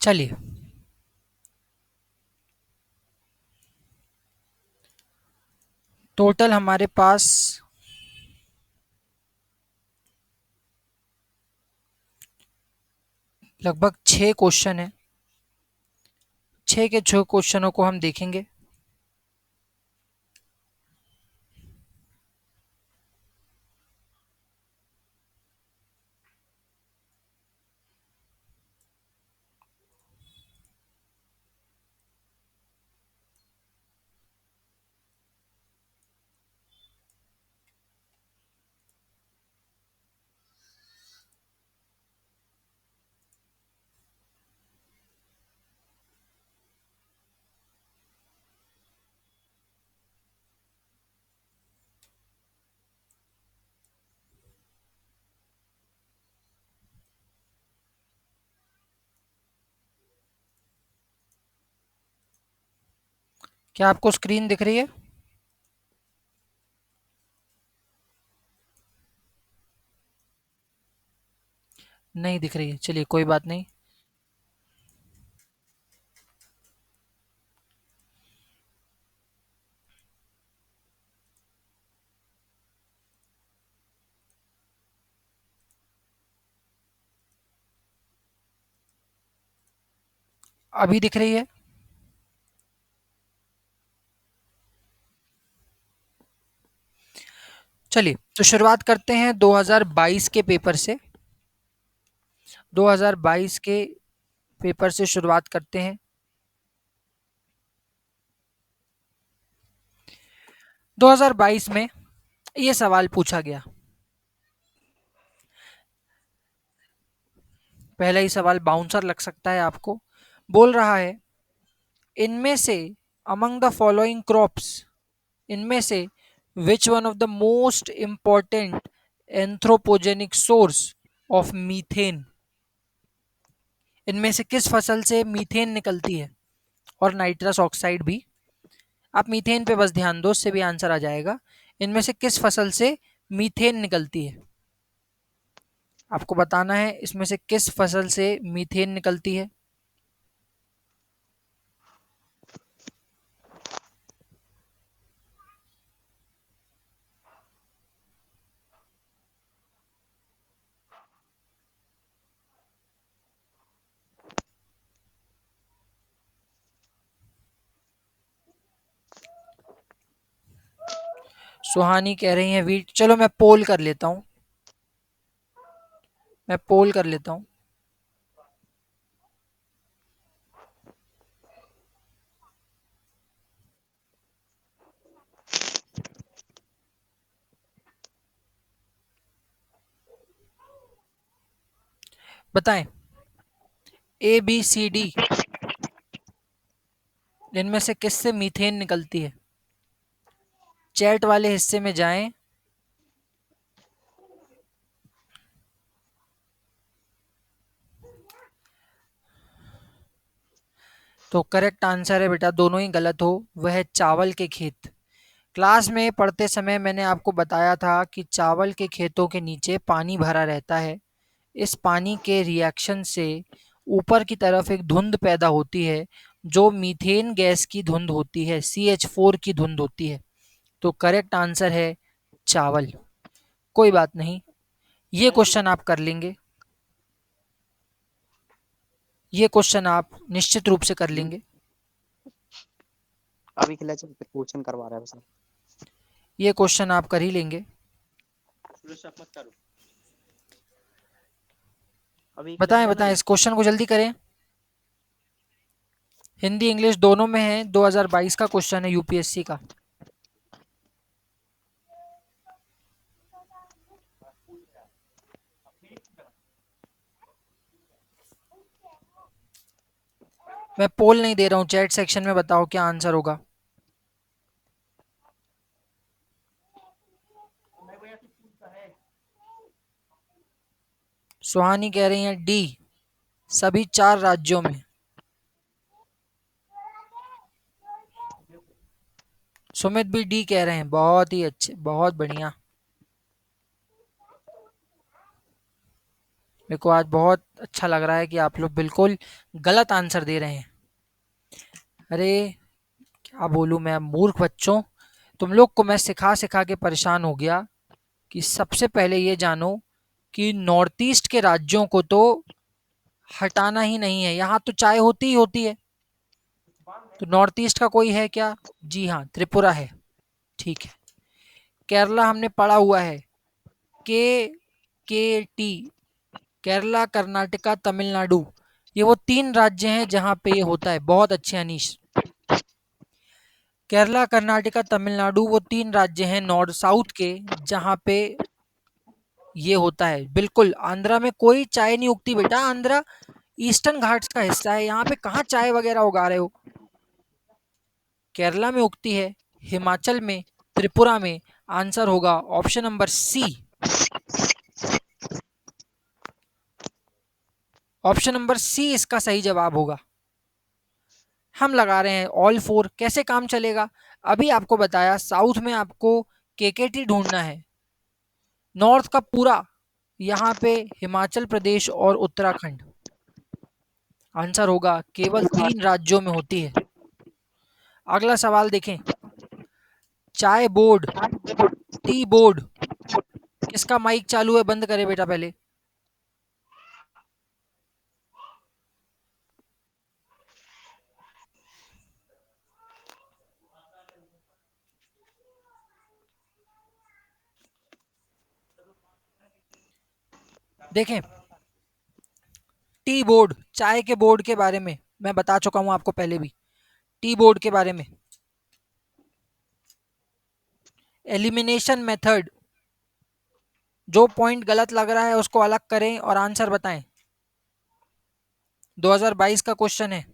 चलिए, टोटल हमारे पास लगभग 6 क्वेश्चन है। 6 के 6 क्वेश्चनों को हम देखेंगे। क्या आपको स्क्रीन दिख रही है? नहीं दिख रही है, चलिए कोई बात नहीं। अभी दिख रही है? चलिए, तो शुरुआत करते हैं 2022 के पेपर से। 2022 के पेपर से शुरुआत करते हैं। 2022 में ये सवाल पूछा गया। पहला ही सवाल बाउंसर लग सकता है आपको। बोल रहा है, इनमें से अमंग द फॉलोइंग क्रॉप्स, इनमें से which one of the most important anthropogenic source of methane, इनमें से किस फसल से मीथेन निकलती है, और नाइट्रस ऑक्साइड भी। आप मीथेन पे बस ध्यान दो, उससे भी आंसर आ जाएगा। इनमें से किस फसल से मीथेन निकलती है, आपको बताना है इसमें से किस फसल से मीथेन निकलती है। सुहानी कह रही है वीट। चलो मैं पोल कर लेता हूँ, मैं पोल कर लेता हूँ। बताएं, ए बी सी डी, इनमें से किससे मीथेन निकलती है। चैट वाले हिस्से में जाएं। तो करेक्ट आंसर है बेटा, दोनों ही गलत हो, वह है चावल के खेत। क्लास में पढ़ते समय मैंने आपको बताया था कि चावल के खेतों के नीचे पानी भरा रहता है। इस पानी के रिएक्शन से ऊपर की तरफ एक धुंध पैदा होती है, जो मीथेन गैस की धुंध होती है, CH4 की धुंध होती है। तो करेक्ट आंसर है चावल। कोई बात नहीं, ये क्वेश्चन आप कर लेंगे, ये क्वेश्चन आप निश्चित रूप से कर लेंगे। अभी खिला चल क्वेश्चन करवा रहा है बस। ये क्वेश्चन आप कर ही लेंगे। अभी बताएं बताएं, इस क्वेश्चन को जल्दी करें। हिंदी इंग्लिश दोनों में है, 2022 का क्वेश्चन है यूपीएससी का। मैं पोल नहीं दे रहा हूँ, चैट सेक्शन में बताओ क्या आंसर होगा। सुहानी कह रही हैं डी, सभी 4 राज्यों में। सुमित भी डी कह रहे हैं, बहुत ही अच्छे, बहुत बढ़िया। मेरे को आज बहुत अच्छा लग रहा है कि आप लोग बिल्कुल गलत आंसर दे रहे हैं। अरे क्या बोलूं मैं, मूर्ख बच्चों। तुम लोग को मैं सिखा सिखा के परेशान हो गया कि सबसे पहले ये जानो कि नॉर्थ ईस्ट के राज्यों को तो हटाना ही नहीं है, यहाँ तो चाय होती ही होती है। तो नॉर्थ ईस्ट का कोई है क्या? जी हाँ, त्रिपुरा है। ठीक है। केरला हमने पढ़ा हुआ है, के केरला, कर्नाटका, तमिलनाडु। ये वो 3 राज्य हैं जहाँ पे ये होता है। बहुत अच्छे अनीश। केरला, कर्नाटका, तमिलनाडु वो 3 राज्य हैं नॉर्थ साउथ के जहाँ पे ये होता है। बिल्कुल, आंध्रा में कोई चाय नहीं उगती बेटा। आंध्रा ईस्टर्न घाट्स का हिस्सा है, यहाँ पे कहाँ चाय वगैरह उगा रहे हो। केरला में उगती है, हिमाचल में, त्रिपुरा में। आंसर होगा option number C. Option number C इसका सही जवाब होगा। हम लगा रहे हैं ऑल फोर। कैसे काम चलेगा? अभी आपको बताया साउथ में आपको केकेटी ढूंढना है। नॉर्थ का पूरा, यहाँ पे हिमाचल प्रदेश और उत्तराखंड। आंसर होगा केवल 3 राज्यों में होती है। अगला सवाल देखें। चाय बोर्ड, टी बोर्ड। किसका माइक चालू है? बंद करे बेटा पहले। देखें, टी बोर्ड, चाय के बोर्ड के बारे में मैं बता चुका हूं आपको पहले भी। टी बोर्ड के बारे में एलिमिनेशन मेथड। जो पॉइंट गलत लग रहा है उसको अलग करें और आंसर बताएं। 2022 का क्वेश्चन है।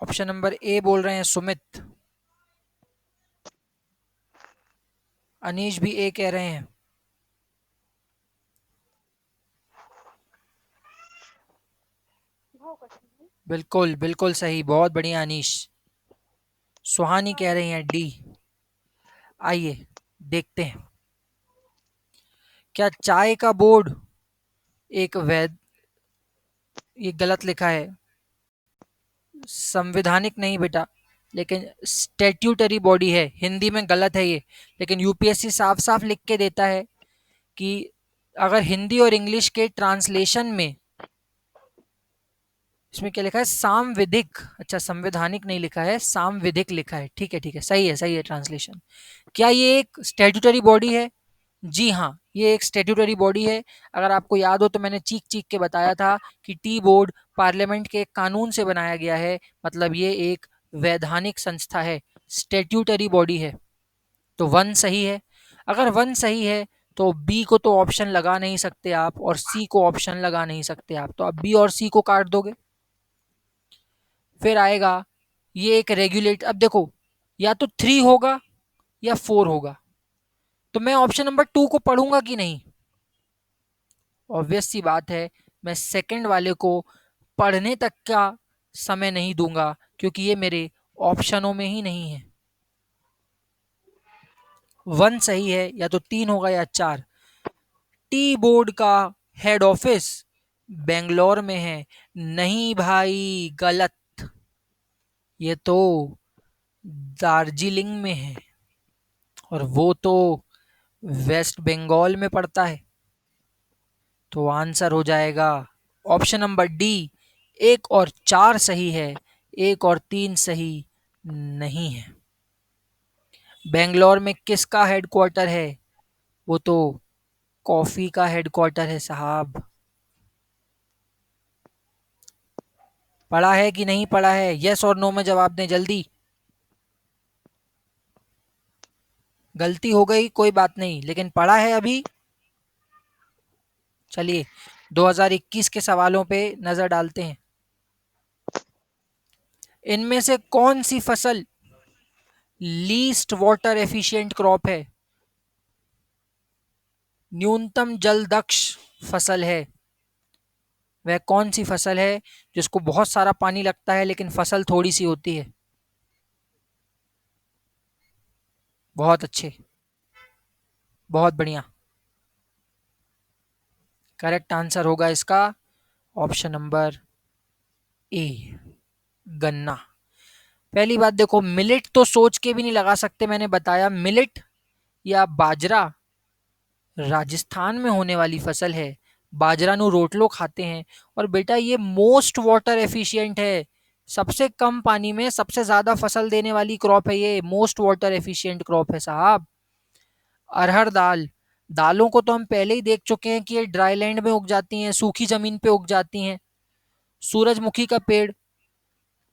ऑप्शन नंबर ए बोल रहे हैं सुमित। अनीश भी ए कह रहे हैं। बिल्कुल बिल्कुल सही, बहुत बढ़िया अनीश। सुहानी कह रही हैं डी। आइए देखते हैं। क्या चाय का बोर्ड एक वैध, ये गलत लिखा है, संवैधानिक नहीं बेटा, लेकिन स्टैट्यूटरी बॉडी है। हिंदी में गलत है ये, लेकिन यूपीएससी साफ साफ लिख के देता है कि अगर हिंदी और इंग्लिश के ट्रांसलेशन में, इसमें क्या लिखा है? सांविधिक। अच्छा, संवैधानिक नहीं लिखा है, सांविधिक लिखा है। ठीक है ठीक है, सही है ट्रांसलेशन। क्या ये एक स्टैट्यूटरी बॉडी है? जी हाँ, ये एक स्टैट्यूटरी बॉडी है। अगर आपको याद हो तो मैंने चीख चीख के बताया था कि टी बोर्ड पार्लियामेंट के एक कानून से बनाया गया है, मतलब ये एक वैधानिक संस्था है, स्टैट्यूटरी बॉडी है। तो वन सही है। अगर वन सही है तो बी को तो ऑप्शन लगा नहीं सकते आप, और सी को ऑप्शन लगा नहीं सकते आप, तो आप बी और सी को काट दोगे। फिर आएगा ये एक रेगुलेट। अब देखो, या तो 3 होगा या 4 होगा, तो मैं ऑप्शन नंबर 2 को पढ़ूंगा कि नहीं? ऑब्वियस सी बात है, मैं सेकंड वाले को पढ़ने तक का समय नहीं दूंगा, क्योंकि ये मेरे ऑप्शनों में ही नहीं है। 1 सही है, या तो 3 होगा या 4। टी बोर्ड का हेड ऑफिस बेंगलोर में है। नहीं भाई, गलत। ये तो दार्जिलिंग में है, और वो तो वेस्ट बंगाल में पड़ता है। तो आंसर हो जाएगा ऑप्शन नंबर डी। 1 और 4 सही है, 1 और 3 सही नहीं है। बेंगलोर में किसका हेडक्वार्टर है? वो तो कॉफी का हेडक्वार्टर है साहब। पढ़ा है कि नहीं पढ़ा है? यस और नो में जवाब दें जल्दी। गलती हो गई कोई बात नहीं, लेकिन पढ़ा है अभी। चलिए 2021 के सवालों पे नजर डालते हैं। इनमें से कौन सी फसल लीस्ट वाटर एफिशिएंट क्रॉप है? न्यूनतम जल दक्ष फसल है, वह कौन सी फसल है जिसको बहुत सारा पानी लगता है लेकिन फसल थोड़ी सी होती है? बहुत अच्छे, बहुत बढ़िया। करेक्ट आंसर होगा इसका ऑप्शन नंबर ए, गन्ना। पहली बात देखो, मिलेट तो सोच के भी नहीं लगा सकते, मैंने बताया मिलेट या बाजरा राजस्थान में होने वाली फसल है। बाजरा नु रोटलो खाते हैं। और बेटा ये मोस्ट वाटर एफिशिएंट है, सबसे कम पानी में सबसे ज्यादा फसल देने वाली क्रॉप है, ये मोस्ट वाटर एफिशिएंट क्रॉप है साहब। अरहर दाल, दालों को तो हम पहले ही देख चुके हैं कि ये ड्राई लैंड में उग जाती हैं, सूखी जमीन पे उग जाती हैं। सूरजमुखी का पेड़,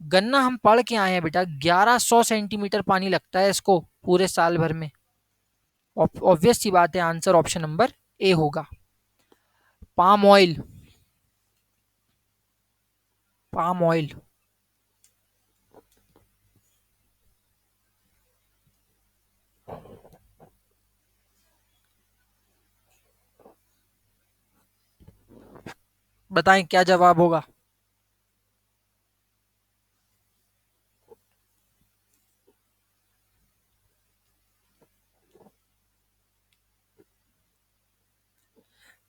गन्ना हम पढ़ के आए हैं बेटा, 1100 सेंटीमीटर पानी लगता है इसको पूरे साल भर में। ऑब्वियस सी बात है, आंसर ऑप्शन नंबर ए होगा। पाम ऑयल, पाम ऑयल बताएं क्या जवाब होगा?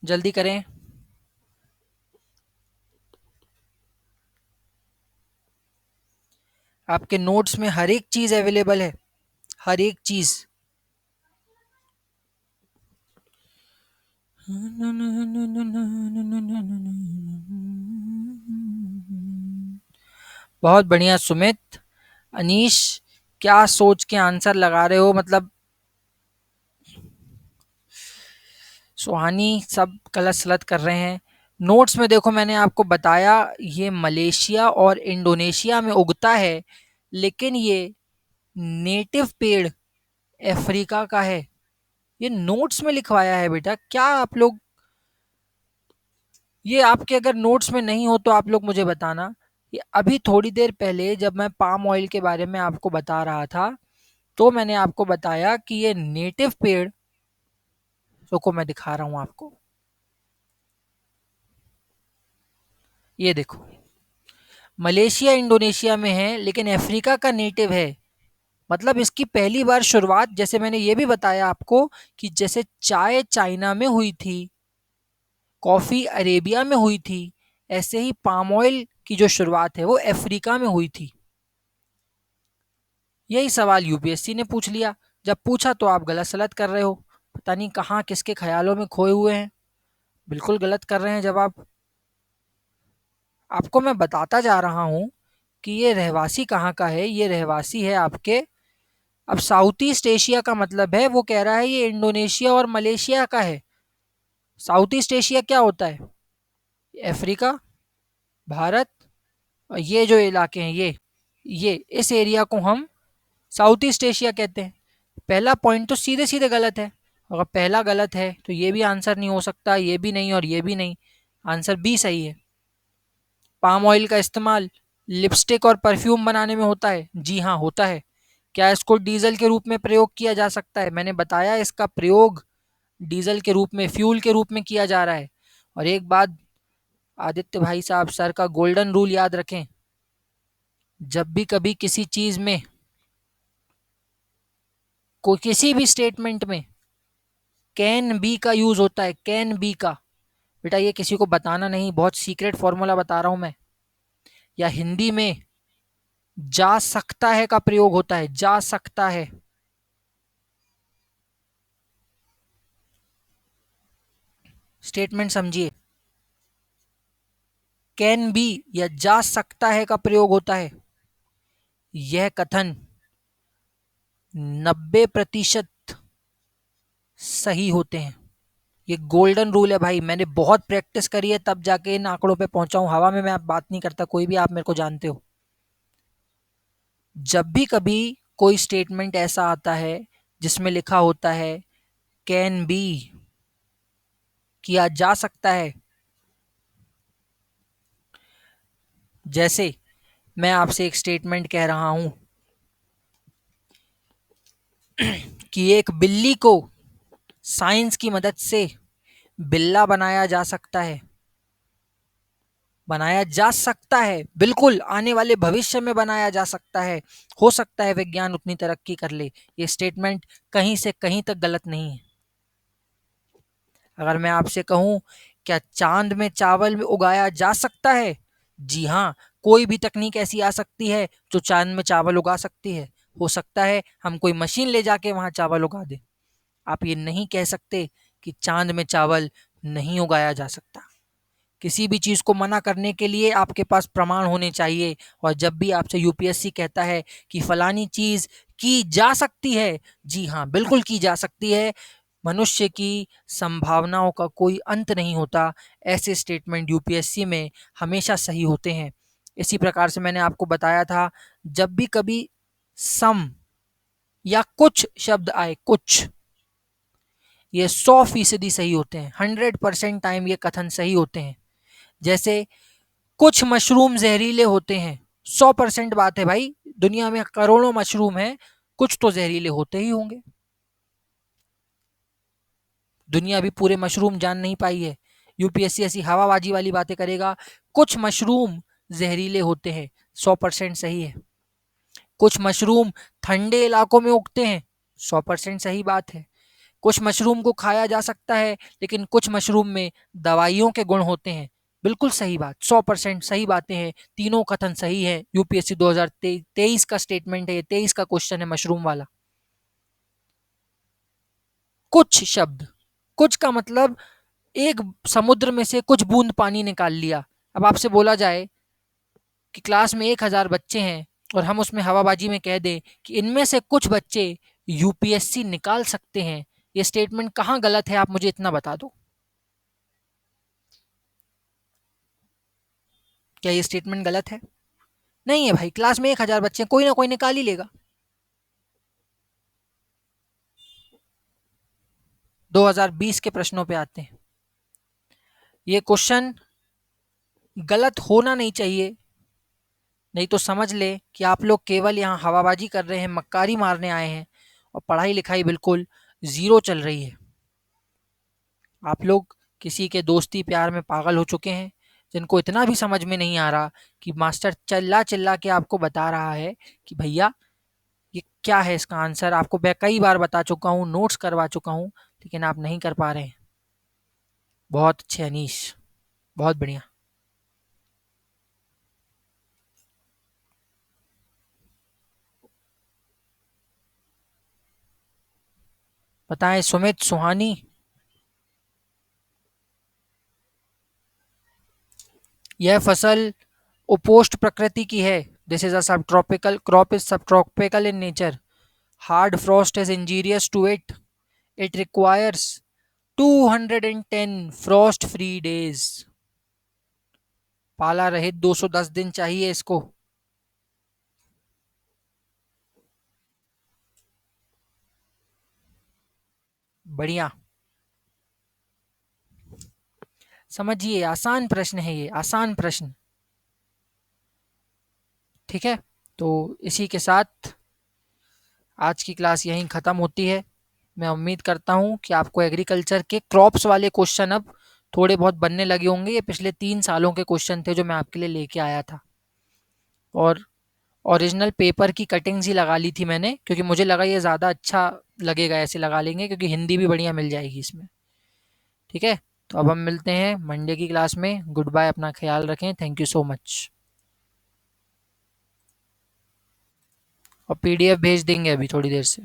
जल्दी करें। आपके नोट्स में हर एक चीज अवेलेबल है, हर एक चीज। बहुत बढ़िया सुमित। अनीश, क्या सोच के आंसर लगा रहे हो? मतलब सुहानी सब गलत सलत कर रहे हैं। नोट्स में देखो मैंने आपको बताया ये मलेशिया और इंडोनेशिया में उगता है, लेकिन ये नेटिव पेड़ अफ्रीका का है। ये नोट्स में लिखवाया है बेटा, क्या आप लोग, ये आपके अगर नोट्स में नहीं हो तो आप लोग मुझे बताना। ये अभी थोड़ी देर पहले जब मैं पाम ऑयल के बारे में आपको बता रहा था तो मैंने आपको बताया कि ये नेटिव पेड़, रुको मैं दिखा रहा हूं आपको, ये देखो मलेशिया इंडोनेशिया में है लेकिन अफ्रीका का नेटिव है। मतलब इसकी पहली बार शुरुआत, जैसे मैंने ये भी बताया आपको कि जैसे चाय चाइना में हुई थी, कॉफी अरेबिया में हुई थी, ऐसे ही पाम ऑयल की जो शुरुआत है वो अफ्रीका में हुई थी। यही सवाल यूपीएससी ने पूछ लिया, जब पूछा तो आप गलत सलत कर रहे हो, पता नहीं कहाँ किसके ख्यालों में खोए हुए हैं। बिल्कुल गलत कर रहे हैं जवाब। आपको मैं बताता जा रहा हूं कि ये रहवासी कहाँ का है, ये रहवासी है आपके, अब साउथ ईस्ट एशिया का मतलब है, वो कह रहा है ये इंडोनेशिया और मलेशिया का है। साउथ ईस्ट एशिया क्या होता है? अफ्रीका, भारत, और ये जो इलाके हैं ये इस एरिया को हम साउथ ईस्ट एशिया कहते हैं। पहला पॉइंट तो सीधे सीधे गलत है। अगर पहला गलत है तो ये भी आंसर नहीं हो सकता, ये भी नहीं और ये भी नहीं। आंसर बी सही है। पाम ऑयल का इस्तेमाल लिपस्टिक और परफ्यूम बनाने में होता है, जी हाँ होता है। क्या इसको डीजल के रूप में प्रयोग किया जा सकता है? मैंने बताया इसका प्रयोग डीजल के रूप में, फ्यूल के रूप में किया जा रहा है। और एक बात आदित्य भाई साहब, सर का गोल्डन रूल याद रखें, जब भी कभी किसी चीज में, कोई किसी भी स्टेटमेंट में कैन बी का यूज होता है, कैन बी का, बेटा ये किसी को बताना नहीं, बहुत सीक्रेट फॉर्मूला बता रहा हूं मैं। या हिंदी में जा सकता है का प्रयोग होता है, जा सकता है। स्टेटमेंट समझिए, कैन बी या जा सकता है का प्रयोग होता है। यह कथन 90% सही होते हैं। ये गोल्डन रूल है भाई, मैंने बहुत प्रैक्टिस करी है तब जाके इन आंकड़ों पे पहुंचा हूं। हवा में मैं आप बात नहीं करता, कोई भी, आप मेरे को जानते हो। जब भी कभी कोई स्टेटमेंट ऐसा आता है जिसमें लिखा होता है कैन बी, किया जा सकता है, जैसे मैं आपसे एक स्टेटमेंट कह रहा हूं कि एक बिल्ली को साइंस की मदद से बिल्ला बनाया जा सकता है, बनाया जा सकता है, बिल्कुल आने वाले भविष्य में बनाया जा सकता है। हो सकता है विज्ञान उतनी तरक्की कर ले। ये स्टेटमेंट कहीं से कहीं तक गलत नहीं है। अगर मैं आपसे कहूं क्या चांद में चावल उगाया जा सकता है? जी हाँ, कोई भी तकनीक ऐसी आ सकती है जो चांद में चावल उगा सकती है। हो सकता है हम कोई मशीन ले जाके वहां चावल उगा दे। आप ये नहीं कह सकते कि चांद में चावल नहीं उगाया जा सकता। किसी भी चीज को मना करने के लिए आपके पास प्रमाण होने चाहिए। और जब भी आपसे यूपीएससी कहता है कि फलानी चीज की जा सकती है, जी हाँ, बिल्कुल की जा सकती है। मनुष्य की संभावनाओं का कोई अंत नहीं होता। ऐसे स्टेटमेंट यूपीएससी में हमेशा सही होते हैं। इसी प्रकार से मैंने आपको बताया था, जब भी कभी सम या कुछ शब्द आए, कुछ, ये 100% सही होते हैं। 100% टाइम ये कथन सही होते हैं। जैसे कुछ मशरूम जहरीले होते हैं, 100% बात है भाई। दुनिया में करोड़ों मशरूम हैं, कुछ तो जहरीले होते ही होंगे। दुनिया अभी पूरे मशरूम जान नहीं पाई है। यूपीएससी ऐसी हवाबाजी वाली बातें करेगा। कुछ मशरूम जहरीले होते हैं, 100% सही है। कुछ मशरूम ठंडे इलाकों में उगते हैं, 100% सही बात है। कुछ मशरूम को खाया जा सकता है, लेकिन कुछ मशरूम में दवाइयों के गुण होते हैं, बिल्कुल सही बात। 100% सही बातें हैं, तीनों कथन सही है। यूपीएससी 2023 का स्टेटमेंट है, 23 का क्वेश्चन है मशरूम वाला। कुछ शब्द, कुछ का मतलब एक समुद्र में से कुछ बूंद पानी निकाल लिया। अब आपसे बोला जाए कि क्लास में 1000 बच्चे हैं और हम उसमें हवाबाजी में कह दें कि इनमें से कुछ बच्चे यूपीएससी निकाल सकते हैं, ये स्टेटमेंट कहाँ गलत है? आप मुझे इतना बता दो। क्या ये स्टेटमेंट गलत है? नहीं है भाई। क्लास में 1000 बच्चे हैं, कोई ना कोई निकाल ही लेगा। 2020 के प्रश्नों पे आते हैं। ये क्वेश्चन गलत होना नहीं चाहिए, नहीं तो समझ ले कि आप लोग केवल यहाँ हवाबाजी कर रहे हैं, मक्कारी मारने आए हैं और पढ़ाई लिखाई बिल्कुल जीरो चल रही है। आप लोग किसी के दोस्ती प्यार में पागल हो चुके हैं, जिनको इतना भी समझ में नहीं आ रहा कि मास्टर चिल्ला चिल्ला के आपको बता रहा है कि भैया ये क्या है, इसका आंसर आपको मैं कई बार बता चुका हूँ, नोट्स करवा चुका हूँ, लेकिन आप नहीं कर पा रहे हैं। बहुत अच्छे अनीश, बहुत बढ़िया। बताएं सुमित सुहानी। यह फसल उपोष्ण प्रकृति की है। This is a sub tropical crop, is sub tropical in nature. Hard frost is injurious to it. It requires 210 frost free days. पाला रहित 210 दिन चाहिए इसको। बढ़िया। समझिए, आसान प्रश्न है ये, आसान प्रश्न। ठीक है, तो इसी के साथ आज की क्लास यहीं ख़त्म होती है। मैं उम्मीद करता हूँ कि आपको एग्रीकल्चर के क्रॉप्स वाले क्वेश्चन अब थोड़े बहुत बनने लगे होंगे। ये पिछले 3 सालों के क्वेश्चन थे जो मैं आपके लिए लेके आया था। और ओरिजिनल पेपर की कटिंग्स ही लगा ली थी मैंने, क्योंकि मुझे लगा ये ज़्यादा अच्छा लगेगा, ऐसे लगा लेंगे, क्योंकि हिंदी भी बढ़िया मिल जाएगी इसमें। ठीक है, तो अब हम मिलते हैं मंडे की क्लास में। गुड बाय, अपना ख्याल रखें, थैंक यू सो मच। और पीडीएफ भेज देंगे अभी थोड़ी देर से।